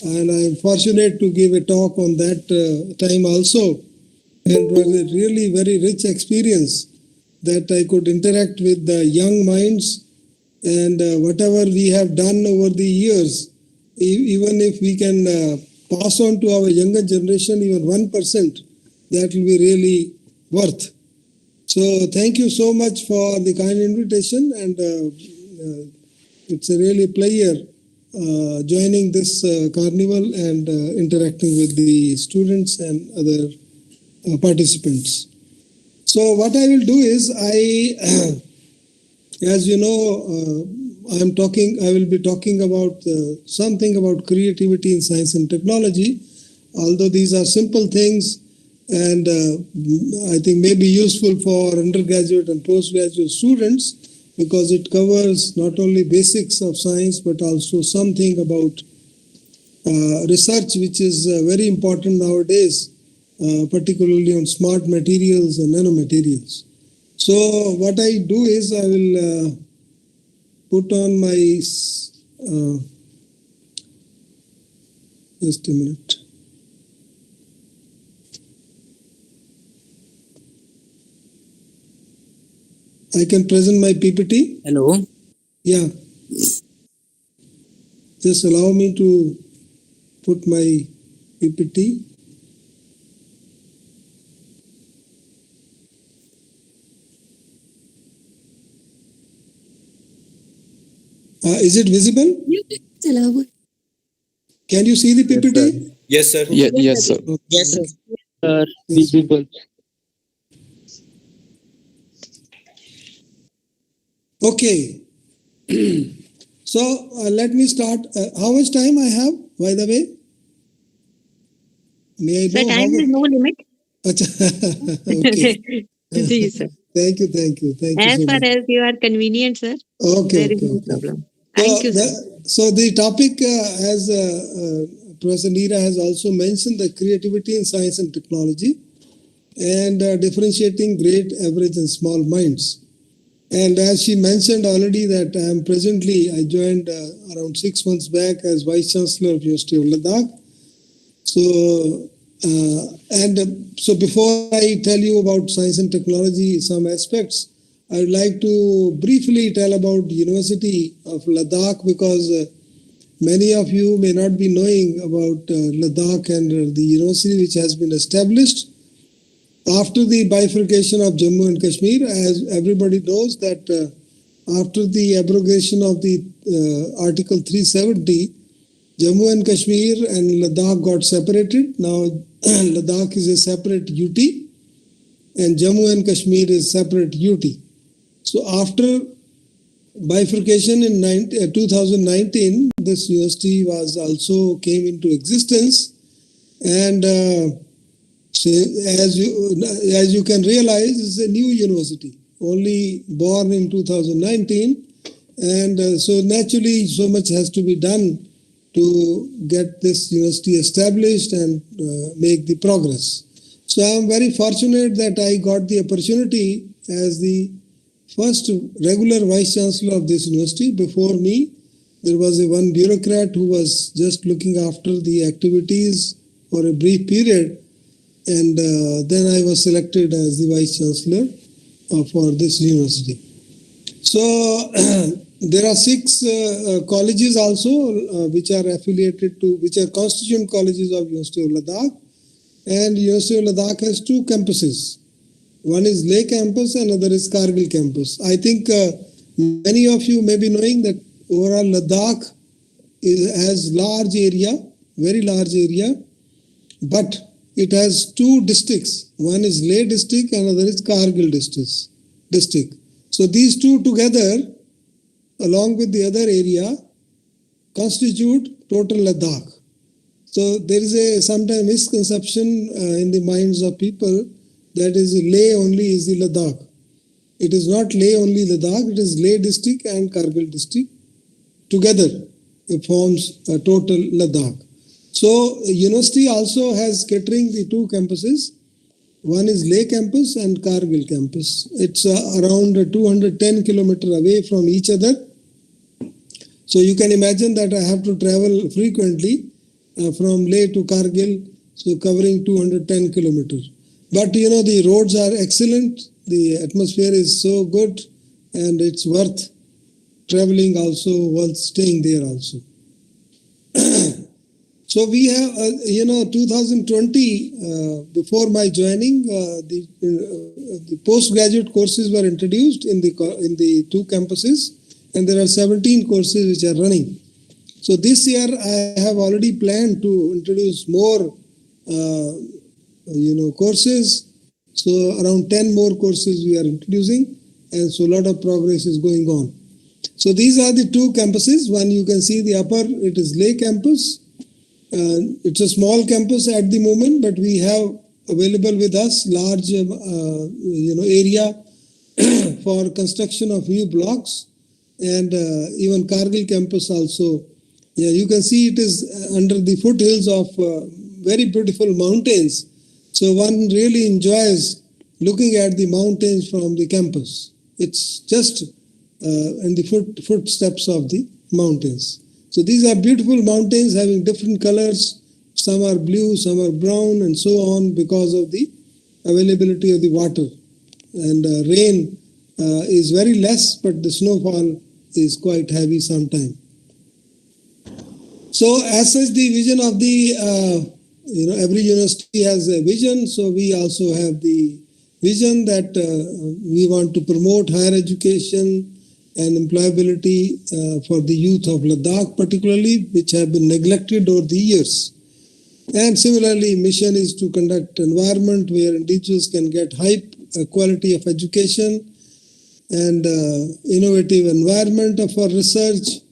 and I'm fortunate to give a talk on that time also. And it was a really very rich experience that I could interact with the young minds, and whatever we have done over the years, even if we can pass on to our younger generation even 1%, that will be really worth. So thank you so much for the kind invitation, and it's a really pleasure joining this carnival and interacting with the students and other participants. So what I will do is as you know, I will be talking about something about creativity in science and technology. Although these are simple things, and I think may be useful for undergraduate and postgraduate students, because it covers not only basics of science but also something about research, which is very important nowadays, particularly on smart materials and nanomaterials. So what I do is I will put on my just a minute. I can present my PPT. Hello. Yeah. Just allow me to put my PPT. Is it visible? Can you see the PPT? Yes, sir. Yes, sir. Yes, sir. Visible. Okay. So let me start. How much time I have, by the way? May I know? The time is no limit. Okay. Ji, sir. Thank you. Thank you As so far much. as you are convenient, sir. Okay. There is no problem. Thank you, sir. So the topic, as Professor Neera has also mentioned, the creativity in science and technology, and differentiating great, average, and small minds. And as she mentioned already, that I joined around 6 months back as Vice Chancellor of University of Ladakh. So, so before I tell you about science and technology, some aspects, I would like to briefly tell about University of Ladakh, because many of you may not be knowing about Ladakh and the university which has been established after the bifurcation of Jammu and Kashmir. As everybody knows that after the abrogation of the Article 370, Jammu and Kashmir and Ladakh got separated. Now Ladakh is a separate UT and Jammu and Kashmir is separate UT. So after bifurcation in 2019, this university was also came into existence, and so as you can realize, it's a new university, only born in 2019, and so naturally so much has to be done to get this university established and make the progress. So I am very fortunate that I got the opportunity as the first regular vice chancellor of this university. Before me, there was one bureaucrat who was just looking after the activities for a brief period, and then I was selected as the vice chancellor for this university. So there are 6 colleges also which are affiliated to, which are constituent colleges of University of Ladakh, and University of Ladakh has 2 campuses. One is Leh campus, another is Kargil campus. I think many of you may be knowing that overall Ladakh has large area, very large area, but it has 2 districts. One is Leh district, another is Kargil district. So these 2 together, along with the other area, constitute total Ladakh. So there is sometimes misconception in the minds of people that is Leh only is the Ladakh. It is not Leh only Ladakh, it is Leh district and Kargil district. Together it forms a total Ladakh. So university also has catering the 2 campuses. One is Leh campus and Kargil campus. It's around 210 kilometers away from each other. So you can imagine that I have to travel frequently from Leh to Kargil, so covering 210 kilometers. But the roads are excellent, the atmosphere is so good, and it's worth traveling also, worth staying there also. So we have, 2020, before my joining, the postgraduate courses were introduced in the 2 campuses, and there are 17 courses which are running. So this year I have already planned to introduce more courses. So around 10 more courses we are introducing, and so a lot of progress is going on. So these are the 2 campuses. One you can see the upper, it is Leh campus. It's a small campus at the moment, but we have available with us large area for construction of new blocks, and even Kargil campus also. Yeah, you can see it is under the foothills of very beautiful mountains. So one really enjoys looking at the mountains from the campus. It's just in the footsteps of the mountains. So these are beautiful mountains having different colors. Some are blue, some are brown, and so on, because of the availability of the water. And rain is very less, but the snowfall is quite heavy sometimes. So as such, the vision of the, every university has a vision. So we also have the vision that we want to promote higher education and employability for the youth of Ladakh particularly, which have been neglected over the years. And similarly, mission is to conduct environment where individuals can get high quality of education and innovative environment for research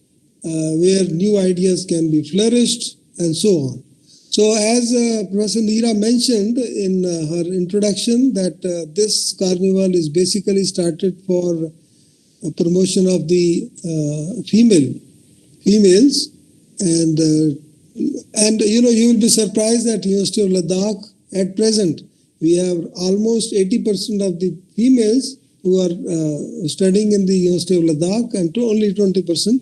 where new ideas can be flourished, and so on. So as Professor Neera mentioned in her introduction, that this carnival is basically started for promotion of the females, and you will be surprised that University of Ladakh at present we have almost 80% of the females who are studying in the University of Ladakh, and only 20%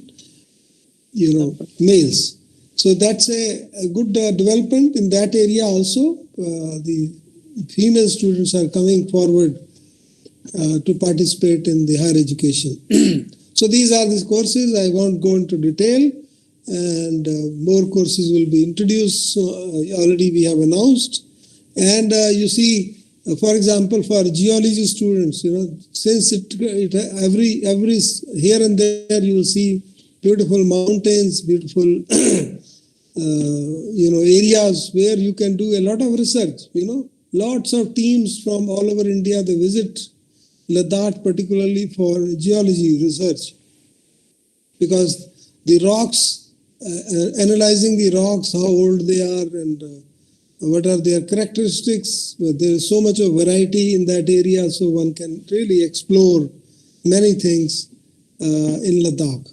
males. So that's a good development in that area also. The female students are coming forward to participate in the higher education. So these are the courses. I won't go into detail, and more courses will be introduced. Already we have announced. And you see, for example, for geology students, since every here and there you will see beautiful mountains, beautiful areas where you can do a lot of research. Lots of teams from all over India, they visit Ladakh particularly for geology research, because the rocks, analyzing the rocks, how old they are and what are their characteristics. There is so much of variety in that area, so one can really explore many things in Ladakh.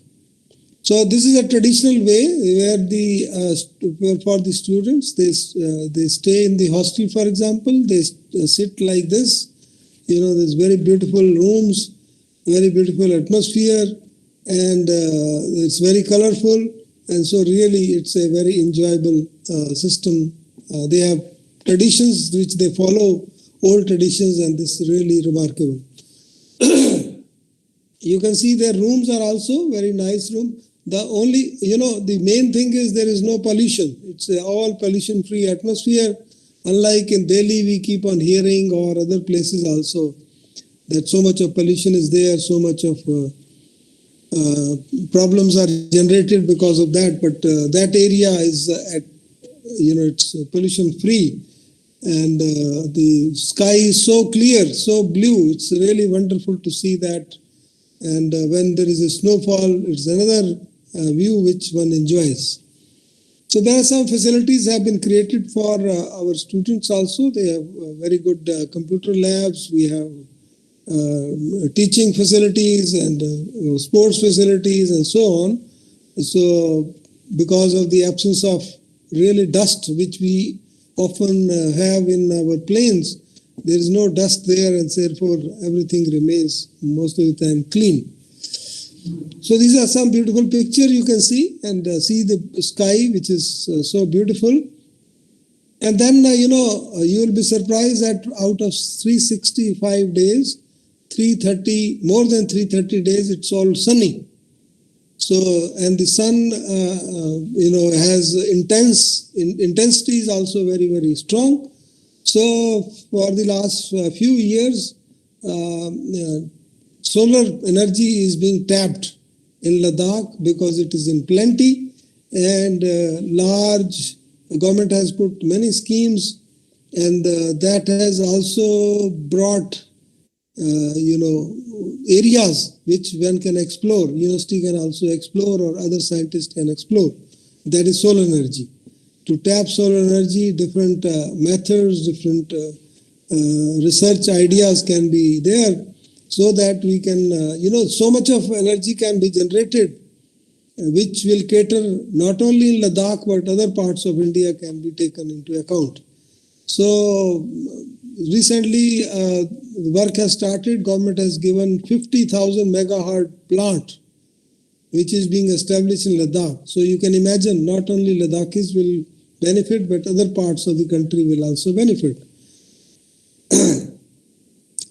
So this is a traditional way where for the students, they stay in the hostel, for example. They sit like this. There's very beautiful rooms, very beautiful atmosphere, and it's very colorful. And so really it's a very enjoyable system. They have traditions which they follow, old traditions, and this is really remarkable. You can see their rooms are also very nice room. The main thing is there is no pollution. It's all pollution-free atmosphere. Unlike in Delhi, we keep on hearing, or other places also, that so much of pollution is there, so much of problems are generated because of that. But that area is it's pollution-free, and the sky is so clear, so blue. It's really wonderful to see that. And when there is a snowfall, it's another view which one enjoys. So there are some facilities have been created for our students also. They have very good computer labs. We have teaching facilities and sports facilities and so on. So because of the absence of really dust, which we often have in our planes, there is no dust there, and therefore everything remains most of the time clean. So these are some beautiful pictures you can see, and see the sky, which is so beautiful. And then, you will be surprised that out of 365 days, more than 330 days, it's all sunny. So, and the sun, has intensity is also very, very strong. So for the last few years, solar energy is being tapped in Ladakh because it is in plenty, and the government has put many schemes, and that has also brought areas which one can explore. University can also explore, or other scientists can explore. That is solar energy. To tap solar energy, different methods, different research ideas can be there, so that we can, so much of energy can be generated, which will cater not only in Ladakh, but other parts of India can be taken into account. So recently, work has started. Government has given 50,000 megawatt plant, which is being established in Ladakh. So you can imagine, not only Ladakhis will benefit, but other parts of the country will also benefit.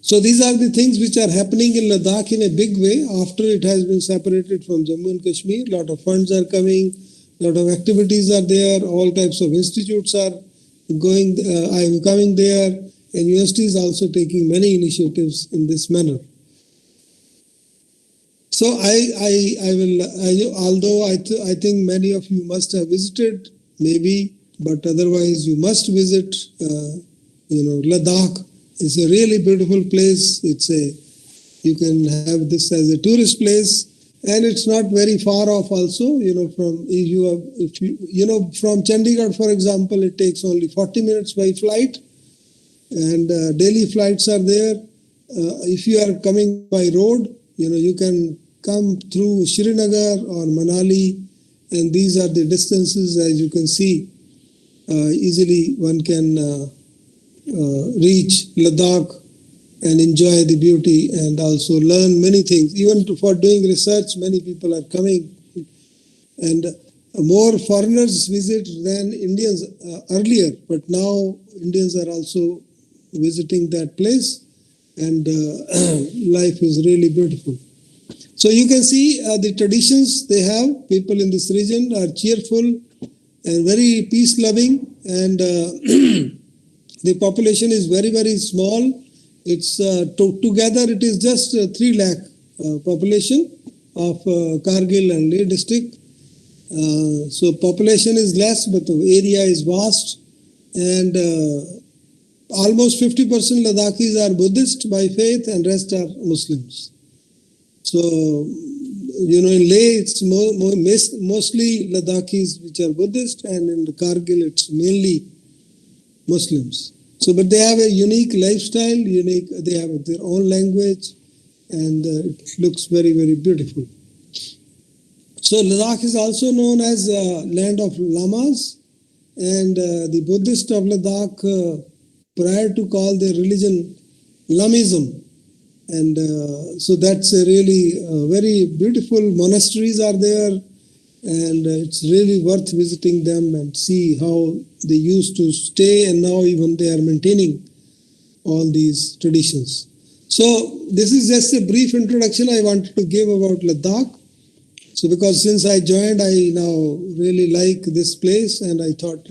So these are the things which are happening in Ladakh in a big way after it has been separated from Jammu and Kashmir. A lot of funds are coming, a lot of activities are there, all types of institutes are coming there, and universities also taking many initiatives in this manner. So although I think many of you must have visited, maybe, but otherwise you must visit. Ladakh is a really beautiful place. You can have this as a tourist place, and it's not very far off also. From Chandigarh, for example, it takes only 40 minutes by flight, and daily flights are there. If you are coming by road, you can come through Srinagar or Manali, and these are the distances, as you can see. Easily one can reach Ladakh and enjoy the beauty, and also learn many things. Even for doing research, many people are coming, and more foreigners visit than Indians earlier, but now Indians are also visiting that place, and life is really beautiful. So you can see the traditions they have. People in this region are cheerful and very peace-loving, and the population is very, very small. It's together it is just 3 lakh population of Kargil and Leh district, So population is less, but the area is vast, and almost 50% Ladakhis are Buddhist by faith, and rest are Muslims. So, in Leh, it's mostly Ladakhis which are Buddhist, and in the Kargil, it's mainly Muslims. So, but they have a unique lifestyle, they have their own language, and it looks very, very beautiful. So, Ladakh is also known as land of lamas, and the Buddhists of Ladakh, prior to call their religion Lamism. And so that's a really very beautiful monasteries are there, and it's really worth visiting them and see how they used to stay, and now even they are maintaining all these traditions. So this is just a brief introduction I wanted to give about Ladakh. So because since I joined, I now really like this place, and I thought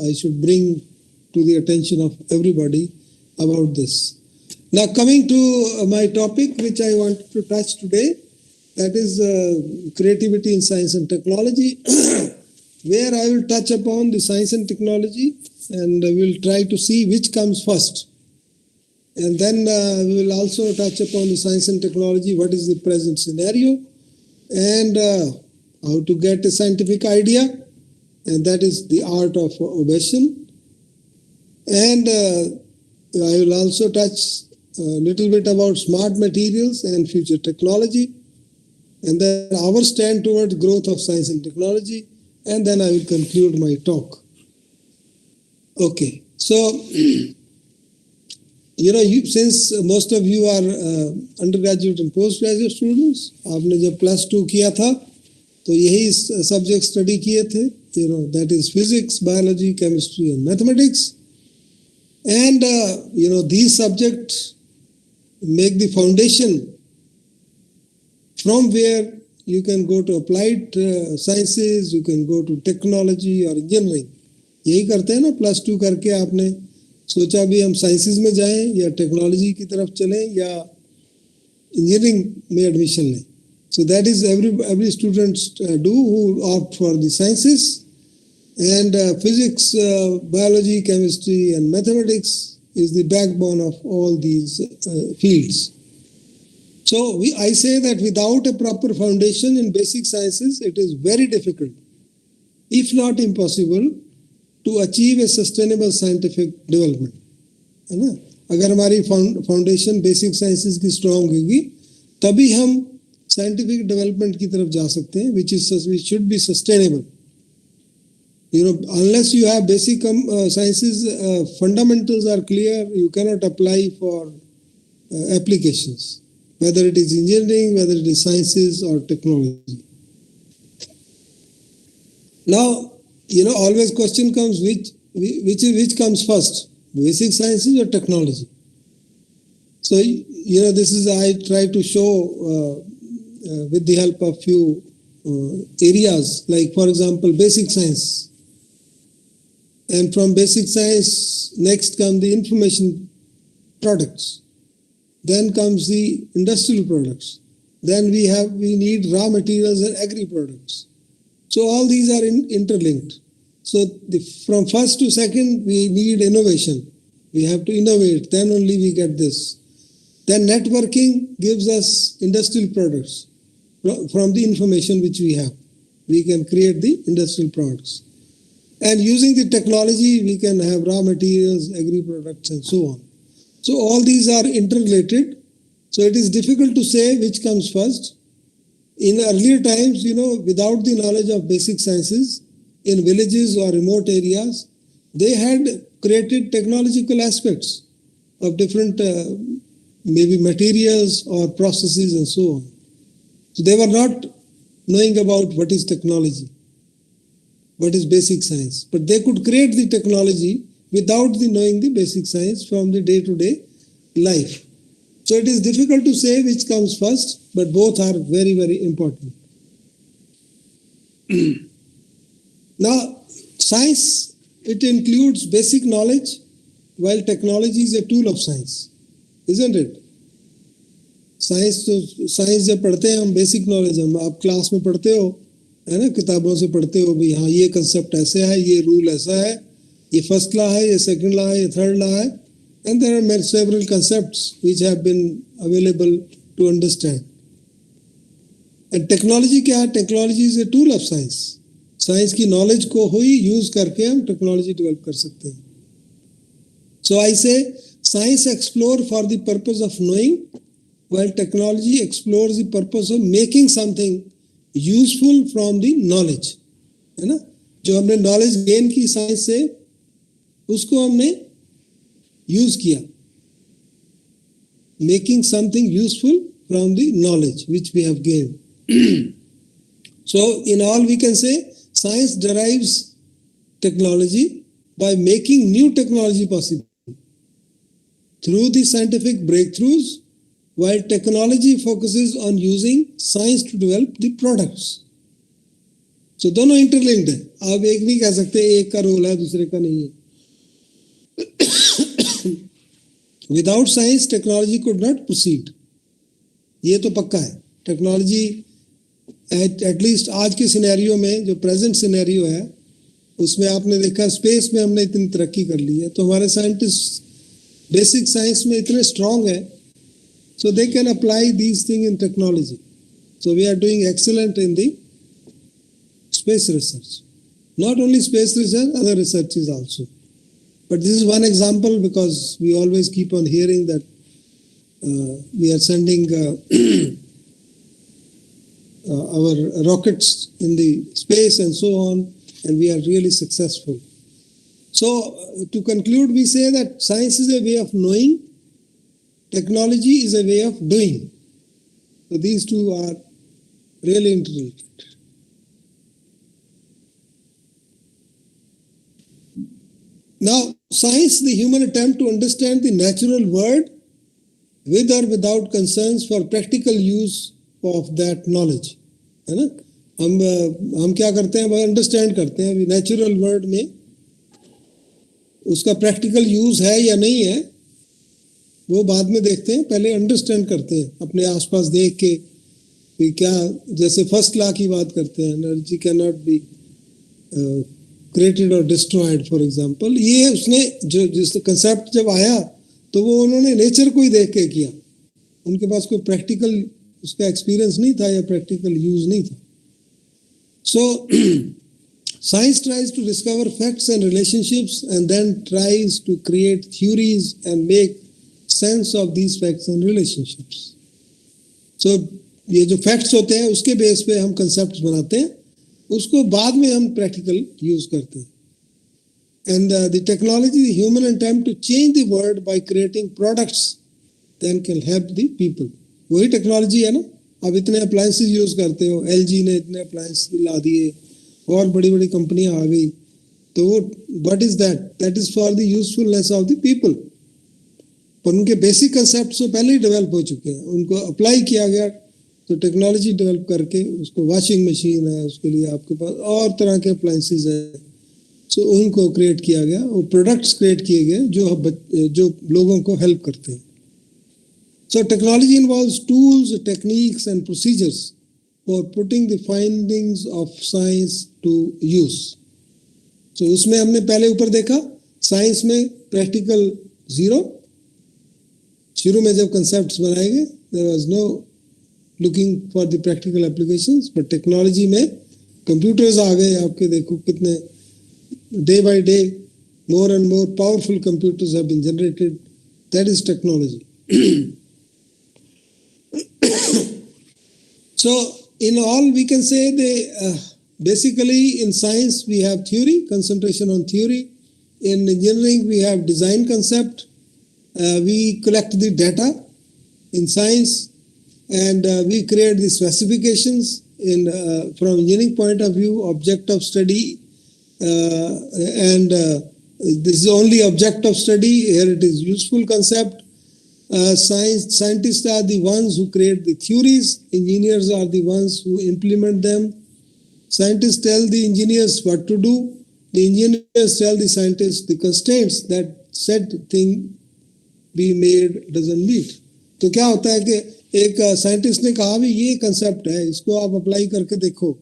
I should bring to the attention of everybody about this. Now coming to my topic, which I wanted to touch today, that is creativity in science and technology, where I will touch upon the science and technology, and we will try to see which comes first. And then we will also touch upon the science and technology, what is the present scenario, and how to get a scientific idea, and that is the art of ovation. And I will also touch a little bit about smart materials and future technology, and then our stand towards growth of science and technology, and then I will conclude my talk. Okay, so since most of you are undergraduate and postgraduate students, आपने जब +2 किया था तो यही subject study किए थे, that is physics, biology, chemistry and mathematics, and these subjects make the foundation from where you can go to applied sciences, you can go to technology or engineering. यही करते हैं ना, +2 करके आपने सोचा भी हम साइंसेस में जाएं या टेक्नोलॉजी की तरफ चलें या इंजीनियरिंग में एडमिशन लें. So that is every student do who opt for the sciences, and physics, biology, chemistry and mathematics is the backbone of all these fields. So I say that without a proper foundation in basic sciences, it is very difficult, if not impossible, to achieve a sustainable scientific development. है ना? अगर हमारी foundation basic sciences की strong होगी, तभी हम scientific development की तरफ जा सकते हैं, which should be sustainable. Unless you have basic sciences, fundamentals are clear, you cannot apply for applications, whether it is engineering, whether it is sciences or technology. Now, always question comes, which comes first, basic sciences or technology? So, this is, I try to show with the help of few areas, like for example, basic science. And from basic science, next come the information products. Then comes the industrial products. Then we need raw materials and agri products. So all these are interlinked. So from first to second, we need innovation. We have to innovate, then only we get this. Then networking gives us industrial products. From the information which we have, we can create the industrial products. And using the technology, we can have raw materials, agri products and so on. So all these are interrelated. So it is difficult to say which comes first. In earlier times, without the knowledge of basic sciences, in villages or remote areas, they had created technological aspects of different maybe materials or processes and so on. So they were not knowing about what is technology, what is basic science, but they could create the technology without knowing the basic science from the day-to-day life. So it is difficult to say which comes first, but both are very, very important. Now, science, it includes basic knowledge, while technology is a tool of science, isn't it? Science जब पढ़ते हैं हम basic knowledge, हम आप class में पढ़ते हो है ना, किताबों से पढ़ते हो भी, हाँ ये कंसेप्ट ऐसे है, ये रूल ऐसा है, ये फर्स्ट लॉ है, ये सेकंड लॉ है, ये थर्ड लॉ है, and there are several concepts which have been available to understand. And technology क्या है? Technology is a tool of science. Science की नॉलेज को ही यूज करके हम टेक्नोलॉजी डेवलप कर सकते हैं. So I say science explore for the purpose of knowing, while technology explores the purpose of making something useful from the knowledge. है ना, जो हमने नॉलेज गेन की साइंस से, उसको हमने यूज किया. Making something useful from the knowledge which we have gained. So in all we can say science derives technology by making new technology possible through the scientific breakthroughs, while technology focuses on using science to develop the products. So दोनों interlinked है. आप एक नहीं कह सकते एक का role है दूसरे का नहीं है. Without science, technology could not proceed. ये तो पक्का है. टेक्नोलॉजी at least आज के सिनेरियो में, जो प्रेजेंट सिनेरियो है, उसमें आपने देखा स्पेस में हमने इतनी तरक्की कर ली है, तो हमारे साइंटिस्ट बेसिक साइंस में इतने स्ट्रांग है, so they can apply these things in technology. So we are doing excellent in the space research. Not only space research, other researches also. But this is one example, because we always keep on hearing that we are sending our rockets in the space and so on, and we are really successful. So to conclude, we say that science is a way of knowing, technology is a way of doing. So these two are really interrelated. Now, science, the human attempt to understand the natural world with or without concerns for practical use of that knowledge, है ना. हम क्या करते हैं, वो understand करते हैं natural world में उसका प्रैक्टिकल यूज है या नहीं है, वो बाद में देखते हैं. पहले अंडरस्टैंड करते हैं अपने आसपास देख के कि क्या, जैसे फर्स्ट लॉ की बात करते हैं, energy can not be created और डिस्ट्रॉयड फॉर एग्जांपल. ये उसने जो जिस कंसेप्ट जब आया तो वो उन्होंने नेचर को ही देख के किया. उनके पास कोई प्रैक्टिकल उसका एक्सपीरियंस नहीं था या प्रैक्टिकल यूज नहीं था. सो science tries to discover facts and relationships and then tries to create theories and make sense of these facts and relationships. So ये जो facts होते हैं उसके बेस पे हम concepts बनाते हैं, उसको बाद में हम practical use करते हैं. And the technology, the human attempt to change the world by creating products then can help the people. वही टेक्नोलॉजी है ना. अब इतने अप्लायंसेस यूज करते हो, LG ने इतने अप्लायंस ला दिए और बड़ी बड़ी कंपनियां आ गई, तो what is that? That is for the usefulness of the people. पर उनके बेसिक कंसेप्ट तो पहले ही डेवलप हो चुके हैं, उनको अप्लाई किया गया. तो टेक्नोलॉजी डेवलप करके उसको, वॉशिंग मशीन है उसके लिए, आपके पास और तरह के अप्लायंसेस है, सो उनको क्रिएट किया गया, वो प्रोडक्ट्स क्रिएट किए गए जो लोगों को हेल्प करते हैं. So technology involves tools, techniques and procedures for putting the findings of science to use. So उसमें हमने पहले ऊपर देखा, साइंस में प्रैक्टिकल जीरो. शुरू में जब कंसेप्ट्स बनाए गए, there was no looking for the practical applications, but technology में कंप्यूटर्स आ गए आपके, देखो कितने day by day more and more powerful computers have been generated. That is technology. So in all we can say basically in science we have theory, concentration on theory. In engineering we have design concept. We collect the data in science, and we create the specifications in from engineering point of view, object of study, and this is only object of study. Here it is useful concept. Scientists are the ones who create the theories, engineers are the ones who implement them. Scientists tell the engineers what to do, the engineers tell the scientists the constraints that said thing be made doesn't meet. तो क्या होता है कि एक scientist ने कहा भी ये कंसेप्ट है, इसको आप अप्लाई करके देखो,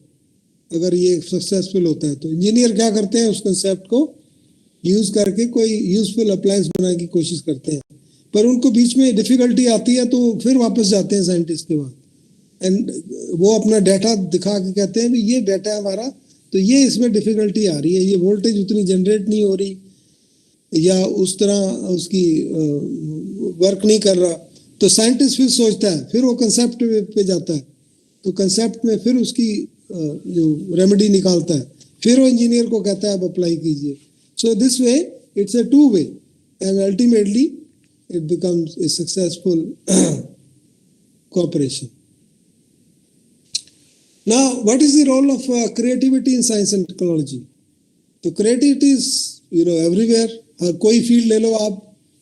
अगर ये सक्सेसफुल होता है तो इंजीनियर क्या करते हैं, उस कंसेप्ट को यूज करके कोई यूजफुल अप्लायंस बनाने की कोशिश करते हैं, पर उनको बीच में डिफिकल्टी आती है तो फिर वापस जाते हैं साइंटिस्ट के बाद, एंड वो अपना डाटा दिखा के कहते हैं भी ये डाटा है हमारा, तो ये इसमें डिफिकल्टी आ रही है, ये वोल्टेज उतनी जनरेट नहीं हो रही या उस तरह उसकी वर्क नहीं कर रहा, तो साइंटिस्ट फिर सोचता है, फिर वो कंसेप्ट पे जाता है, तो कंसेप्ट में फिर उसकी जो रेमेडी निकालता है, फिर वो इंजीनियर को कहता है आप अप्लाई कीजिए. So this way it's a two way and ultimately it becomes a successful cooperation. Now, what is the role of creativity in science and technology? तो creativity is everywhere. कोई फील्ड ले लो आप,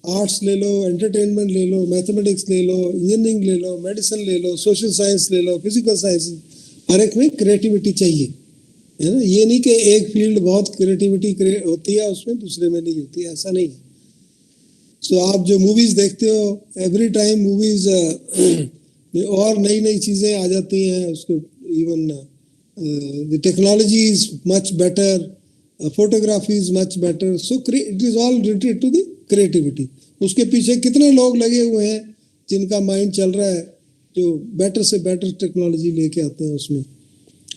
arts ले लो, entertainment ले लो, mathematics ले लो, engineering ले लो, medicine ले लो, social science ले लो, फिजिकल साइंस, हर एक में क्रिएटिविटी चाहिए, है ना. ये नहीं कि एक फील्ड बहुत क्रिएटिविटी होती है उसमें, दूसरे में नहीं होती, ऐसा नहीं है. सो आप जो मूवीज देखते हो, एवरी टाइम मूवीज और नई नई चीजें आ जाती हैं, उसको even the technology is much better, photography is much better, so it is all related to the creativity. उसके पीछे कितने लोग लगे हुए हैं जिनका माइंड चल रहा है, जो बेटर से बेटर टेक्नोलॉजी लेके आते हैं उसमें.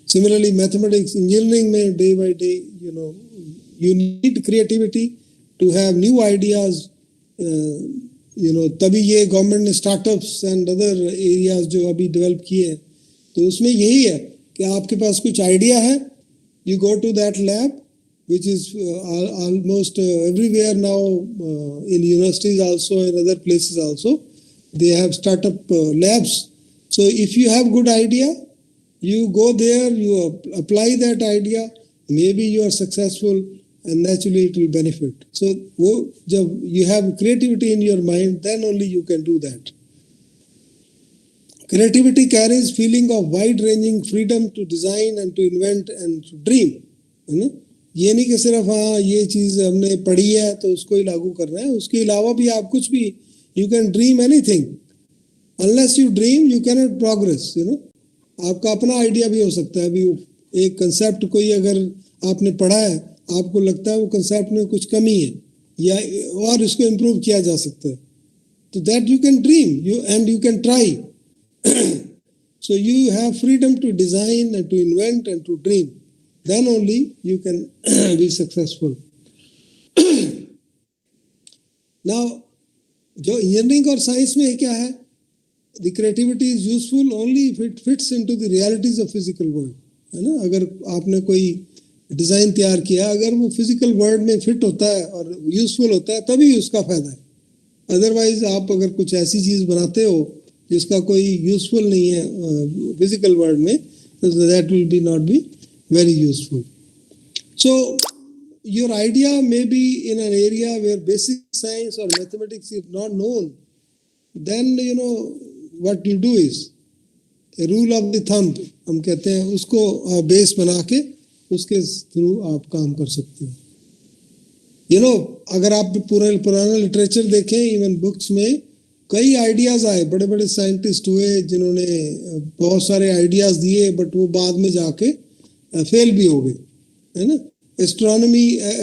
सिमिलरली मैथमेटिक्स, इंजीनियरिंग में day by day you need creativity to have new ideas. तभी ये गवर्नमेंट ने स्टार्टअप्स एंड अदर एरियाज जो अभी डेवलप किए हैं, तो उसमें यही है कि आपके पास कुछ आइडिया है, you go to that lab which is almost everywhere now, in universities also, in other places also, they have startup labs. So if you have good idea, you go there, you apply that idea, maybe you are successful and naturally it will benefit. So jab you have creativity in your mind, then only you can do that. Creativity carries feeling of wide ranging freedom to design and to invent and to dream, ये नहीं कि सिर्फ हाँ ये चीज हमने पढ़ी है तो उसको ही लागू कर रहे हैं, उसके अलावा भी आप कुछ भी, you can dream anything, unless you dream you can not progress. आपका अपना आइडिया भी हो सकता है. अभी एक कंसेप्ट कोई अगर आपने पढ़ा है, आपको लगता है वो कंसेप्ट में कुछ कमी है या और इसको इम्प्रूव किया जा सकता है, तो that you can dream and you can try. So you have freedom to design and to invent and to dream. Then only you can be successful. Now, जो इंजीनियरिंग और साइंस में क्या है, the creativity is useful only if it fits into the realities of physical world, है ना. अगर आपने कोई डिजाइन तैयार किया, अगर वो फिजिकल वर्ल्ड में फिट होता है और यूजफुल होता है, तभी उसका फायदा है. अदरवाइज आप अगर कुछ ऐसी चीज बनाते हो जिसका कोई यूजफुल नहीं है फिजिकल वर्ल्ड में, तो that will be not be very useful. So your idea may be in an area where basic science or mathematics is not known, then what you do is a rule of the thumb हम कहते हैं, उसको base बना के उसके through आप काम कर सकते हो. अगर आप पुराना लिटरेचर देखें, इवन बुक्स में कई आइडियाज आए, बड़े बड़े साइंटिस्ट हुए जिन्होंने बहुत सारे आइडियाज दिए, बट वो बाद में जाके फेल भी हो गए, है ना.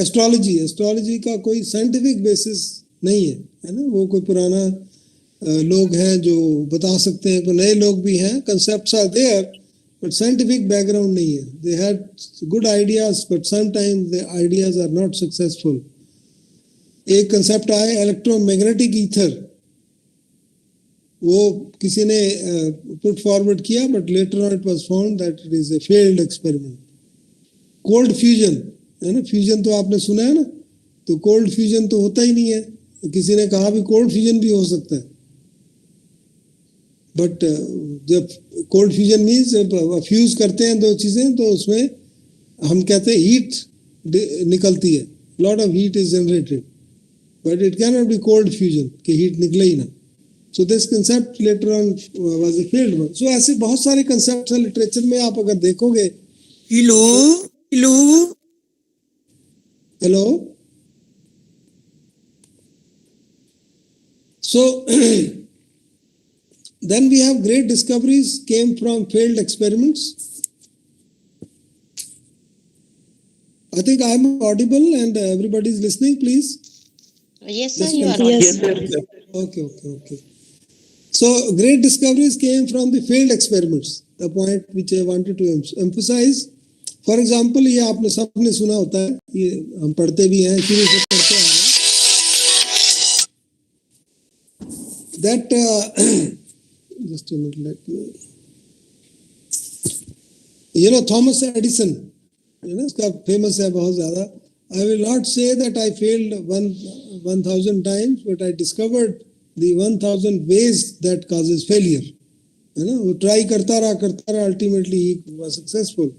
एस्ट्रोलॉजी का कोई साइंटिफिक बेसिस नहीं है ना. वो कोई पुराना लोग हैं जो बता सकते हैं, कोई नए लोग भी हैं, concepts are there but scientific background नहीं है. They had good ideas but sometimes the ideas are not successful. एक कंसेप्ट आया इलेक्ट्रोमैग्नेटिक ईथर, वो किसी ने पुट फॉरवर्ड किया, but later on it was found that it is a failed experiment. Cold fusion, है ना, फ्यूजन तो आपने सुना है ना, तो कोल्ड फ्यूजन तो होता ही नहीं है. किसी ने कहा भी कोल्ड फ्यूजन भी हो सकता है, बट जब कोल्ड फ्यूजन मीन्स जब फ्यूज करते हैं दो चीजें, तो उसमें हम कहते हैं हीट निकलती है, lot of heat is generated, but it can not be cold fusion कि हीट निकले ही ना. So this concept later on was a failed one. So ऐसे बहुत सारे concepts हैं लिटरेचर में, आप अगर देखोगे. Hello. So then we have great discoveries came from failed experiments. I think I'm audible and everybody is listening, please. Yes, Just sir, you are confirm. audible. Okay. So great discoveries came from the failed experiments. The point which I wanted to emphasize. For example, ये आपने सबने सुना होता है, ये हम पढ़ते भी हैं, शुरू से पढ़ते आ रहे हैं. That just a minute, let me. Thomas Edison, इसका famous है बहुत ज़्यादा. I will not say that I failed 1,000 times, but I discovered the 1,000 ways that causes failure. वो try करता रहा, ultimately he was successful.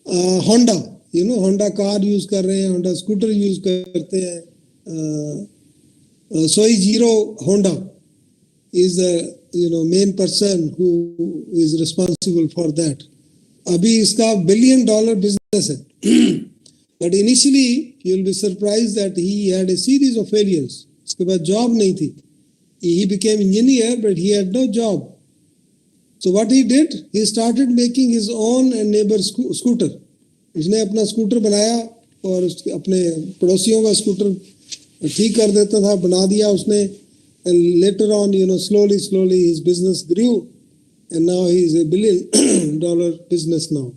Honda, Honda car use कर रहे हैं, Honda scooter use करते हैं. Soichiro Honda is the main person who is responsible for that. अभी इसका $1 billion business है. But initially you'll be surprised that he had a series of failures. उसके बाद job नहीं थी. He became engineer, but he had no job. So what he did, he started making his own and neighbor scooter. उसने अपना scooter बनाया और अपने पड़ोसियों का स्कूटर ठीक कर देता था, बना दिया उसने. And later on, slowly his business grew, and now he is $1 billion business now.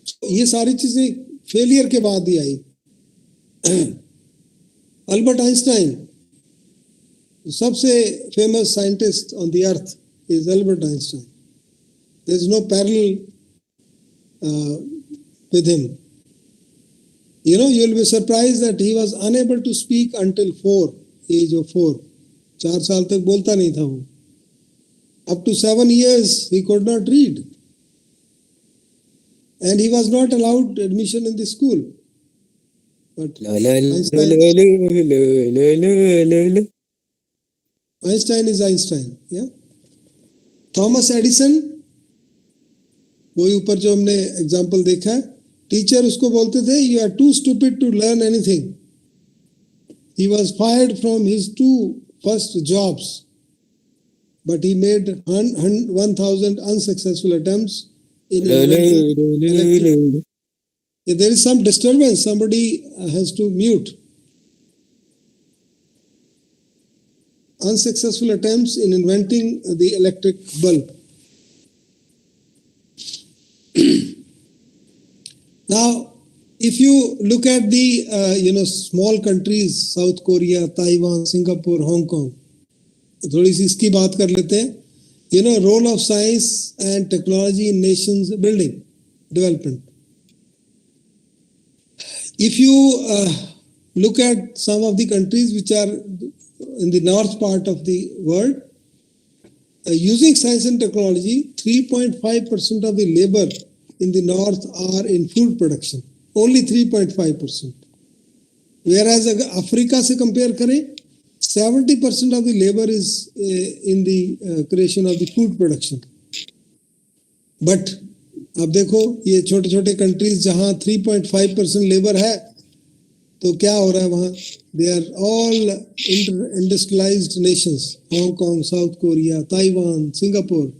So ये सारी चीजें फेलियर के बाद ही आई. अल्बर्ट आइंस्टाइन, सबसे famous scientist on the earth is Albert Einstein. There is no parallel with him. You will be surprised that he was unable to speak until age of 4. 4 साल तक बोलता नहीं था वो. Up to 7 years he could not read, and he was not allowed admission in the school. But Einstein is Einstein. Yeah. Thomas Edison, वही ऊपर जो हमने एग्जाम्पल देखा है, टीचर उसको बोलते थे, you are too stupid to learn anything. He was fired from his 2 first jobs, but he made 1,000 unsuccessful attempts in inventing. There is some disturbance. Somebody has to mute. Unsuccessful attempts in inventing the electric bulb. Now, if you look at the small countries, South Korea, Taiwan, Singapore, Hong Kong, थोड़ी सी इसकी बात कर लेते हैं. Role of science and technology in nations building, development. If you look at some of the countries which are in the north part of the world, using science and technology, 3.5% of the labor in the north are in food production. Only 3.5%. Whereas Africa se compare kare, 70% of the labor is in the creation of the food production. But अब देखो ये छोटे छोटे countries जहां 3.5% labour है, तो क्या हो रहा है वहां? They are all industrialized nations. Hong Kong, South Korea, Taiwan, Singapore.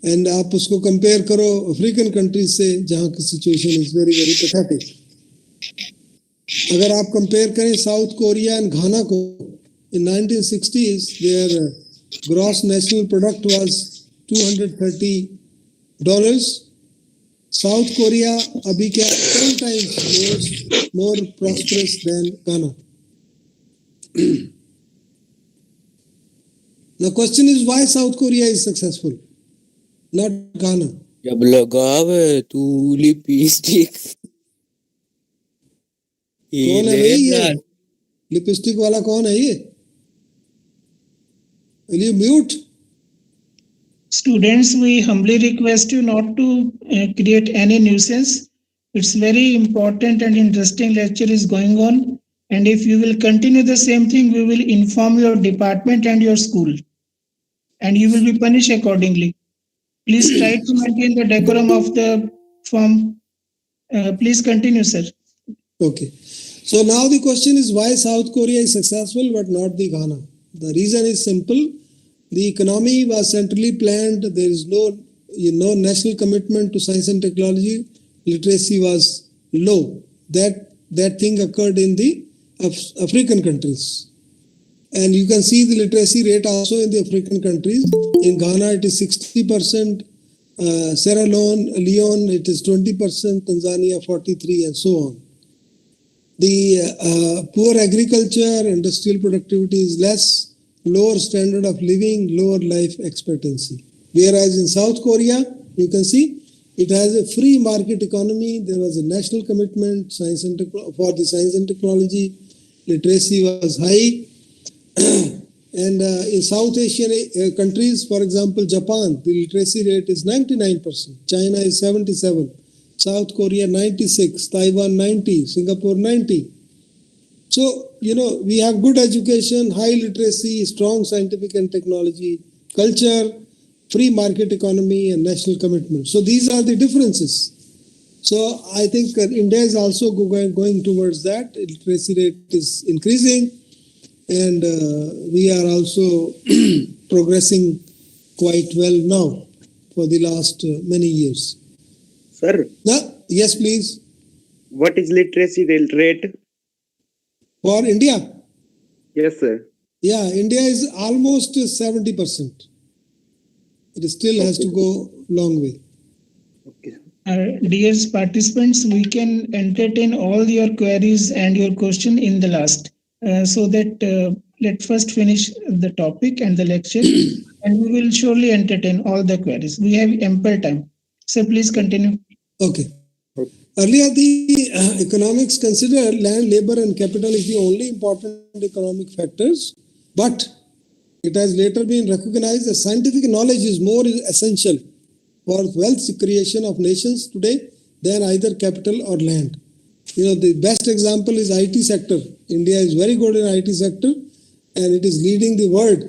And आप उसको कंपेयर करो अफ्रीकन कंट्रीज से जहां की situation is very very pathetic. अगर आप कंपेयर करें साउथ कोरिया एंड घाना को, in 1960s their gross national product was $230. South Korea अभी क्या 10 times more prosperous than Ghana. The question is why South Korea is successful, not Ghana. जब लगावे तू lipstick. कौन है भाई ये लिपस्टिक वाला? कौन है ये? Will you mute? Students, we humbly request you not to create any nuisance. It's very important and interesting lecture is going on. And if you will continue the same thing, we will inform your department and your school. And you will be punished accordingly. Please try to maintain the decorum of the form. Please continue, sir. Okay. So now the question is why South Korea is successful but not the Ghana. The reason is simple. The economy was centrally planned. There is no national commitment to science and technology. Literacy was low. That thing occurred in the African countries. And you can see the literacy rate also in the African countries. In Ghana, it is 60%. Sierra Leone, it is 20%. Tanzania, 43%, and so on. The poor agriculture, industrial productivity is less, lower standard of living, lower life expectancy. Whereas in South Korea, you can see it has a free market economy. There was a national commitment for the science and technology. Literacy was high. And in South Asian countries, for example, Japan, the literacy rate is 99%. China is 77%. South Korea 96%. Taiwan 90%. Singapore 90%. So, we have good education, high literacy, strong scientific and technology, culture, free market economy, and national commitment. So these are the differences. So I think India is also going towards that. Literacy rate is increasing, and we are also progressing quite well now for the last many years. Sir? Yes, please. What is literacy rate? For India? Yes, sir. Yeah, India is almost 70%. It still has to go long way. Dear participants, we can entertain all your queries and your question in the last. So that let's first finish the topic and the lecture, and we will surely entertain all the queries. We have ample time. So please continue. Okay. Earlier, the economics considered land, labor, and capital is the only important economic factors, but it has later been recognized that scientific knowledge is more essential for wealth creation of nations today than either capital or land. The best example is IT sector. India is very good in IT sector, and it is leading the world.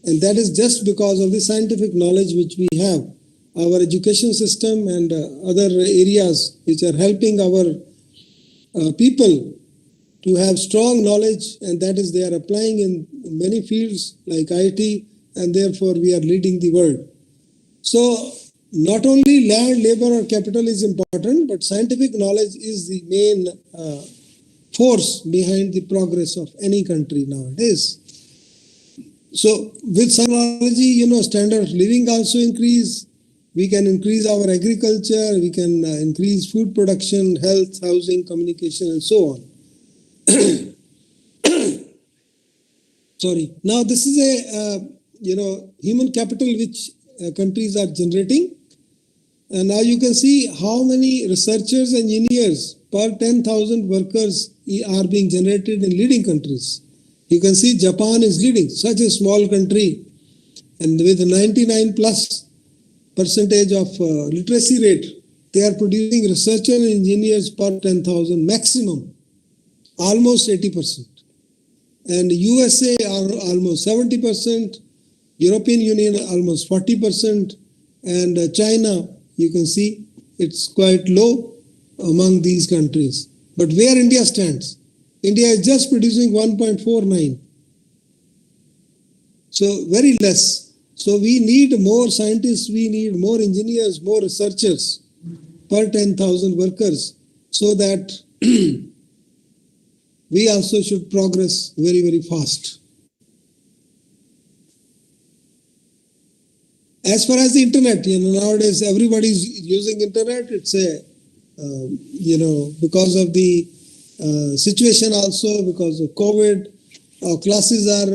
And that is just because of the scientific knowledge which we have. Our education system and other areas which are helping our people to have strong knowledge, and that is they are applying in many fields like IT, and therefore we are leading the world. So not only land, labor, or capital is important, but scientific knowledge is the main force behind the progress of any country nowadays. So with technology, standard of living also increase. We can increase our agriculture, we can increase food production, health, housing, communication, and so on. Sorry. Now this is a human capital which countries are generating, and now you can see how many researchers, engineers per 10,000 workers are being generated in leading countries. You can see Japan is leading, such a small country, and with 99+ percentage of literacy rate, they are producing researchers and engineers per 10,000 maximum, almost 80%. And USA are almost 70%, European Union almost 40%, and China, you can see it's quite low among these countries. But where India stands, India is just producing 1.49. So very less. So we need more scientists, we need more engineers, more researchers per 10,000 workers, so that we also should progress very, very fast. As far as the internet, nowadays everybody is using internet. It's because of the situation also, because of COVID, classes are,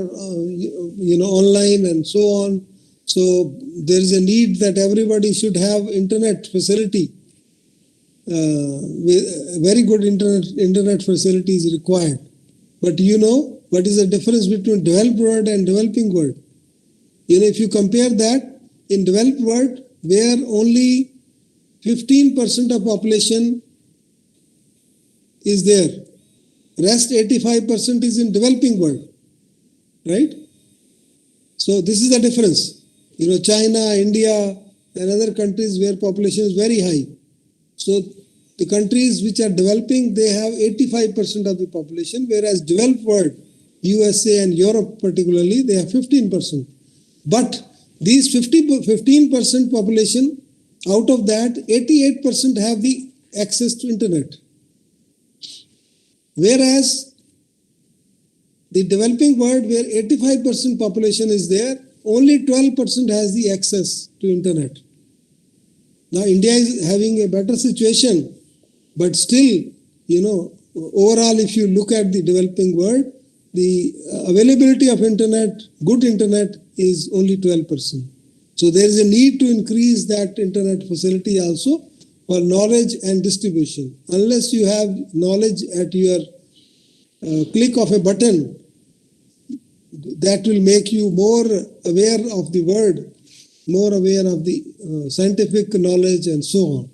online and so on. So there is a need that everybody should have internet facility. Very good internet facility is required. But what is the difference between developed world and developing world? If you compare that, in developed world, where only 15% of population is there, rest 85% is in developing world, right? So this is the difference. China, India, and other countries where population is very high. So the countries which are developing, they have 85% of the population, whereas developed world, USA and Europe particularly, they have 15%. But these 15% population, out of that, 88% have the access to internet. Whereas the developing world, where 85% population is there, only 12% has the access to internet. Now India is having a better situation, but still, overall, if you look at the developing world, the availability of internet, good internet, is only 12%. So there is a need to increase that internet facility also for knowledge and distribution. Unless you have knowledge at your click of a button, that will make you more aware of the world, more aware of the scientific knowledge and so on.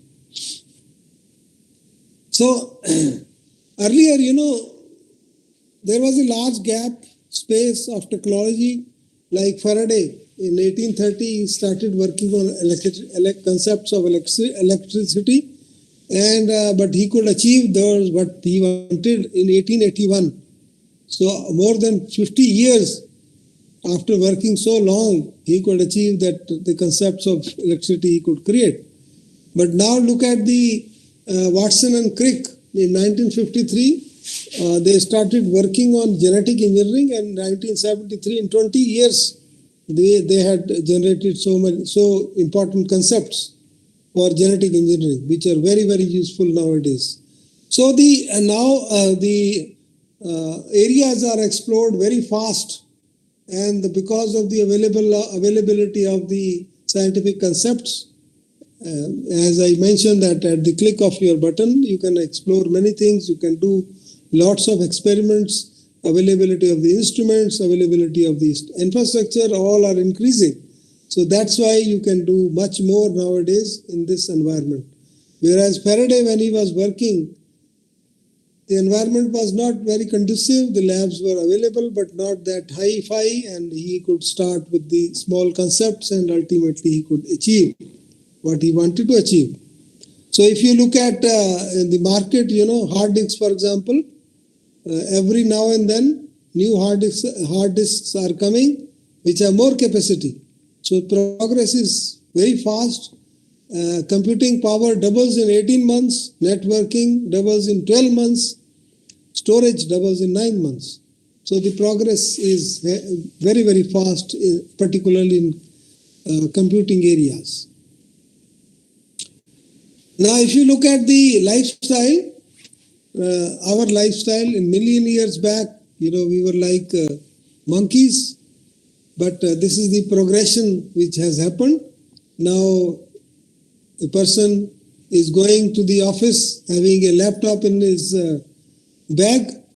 So earlier, there was a large gap space of technology. Like Faraday in 1830, he started working on concepts of electricity, and but he could achieve those what he wanted in 1881. So more than 50 years after working so long, he could achieve that the concepts of electricity he could create. But now look at the Watson and Crick in 1953. They started working on genetic engineering, and in 1973, in 20 years, they had generated so important concepts for genetic engineering, which are very, very useful nowadays. So the areas are explored very fast, and because of the availability of the scientific concepts, as I mentioned, that at the click of your button, you can explore many things. You can do lots of experiments. Availability of the instruments, availability of the infrastructure, all are increasing. So that's why you can do much more nowadays in this environment. Whereas Faraday, when he was working, the environment was not very conducive. The labs were available, but not that high-fi, and he could start with the small concepts, and ultimately he could achieve what he wanted to achieve. So if you look at in the market, hard disks, for example, every now and then new hard disks are coming, which have more capacity. So progress is very fast. Computing power doubles in 18 months, networking doubles in 12 months, storage doubles in 9 months. So the progress is very, very fast, particularly in computing areas. Now, if you look at the lifestyle, our lifestyle in million years back, we were like monkeys, but this is the progression which has happened. Now, the person is going to the office having a laptop in his bag,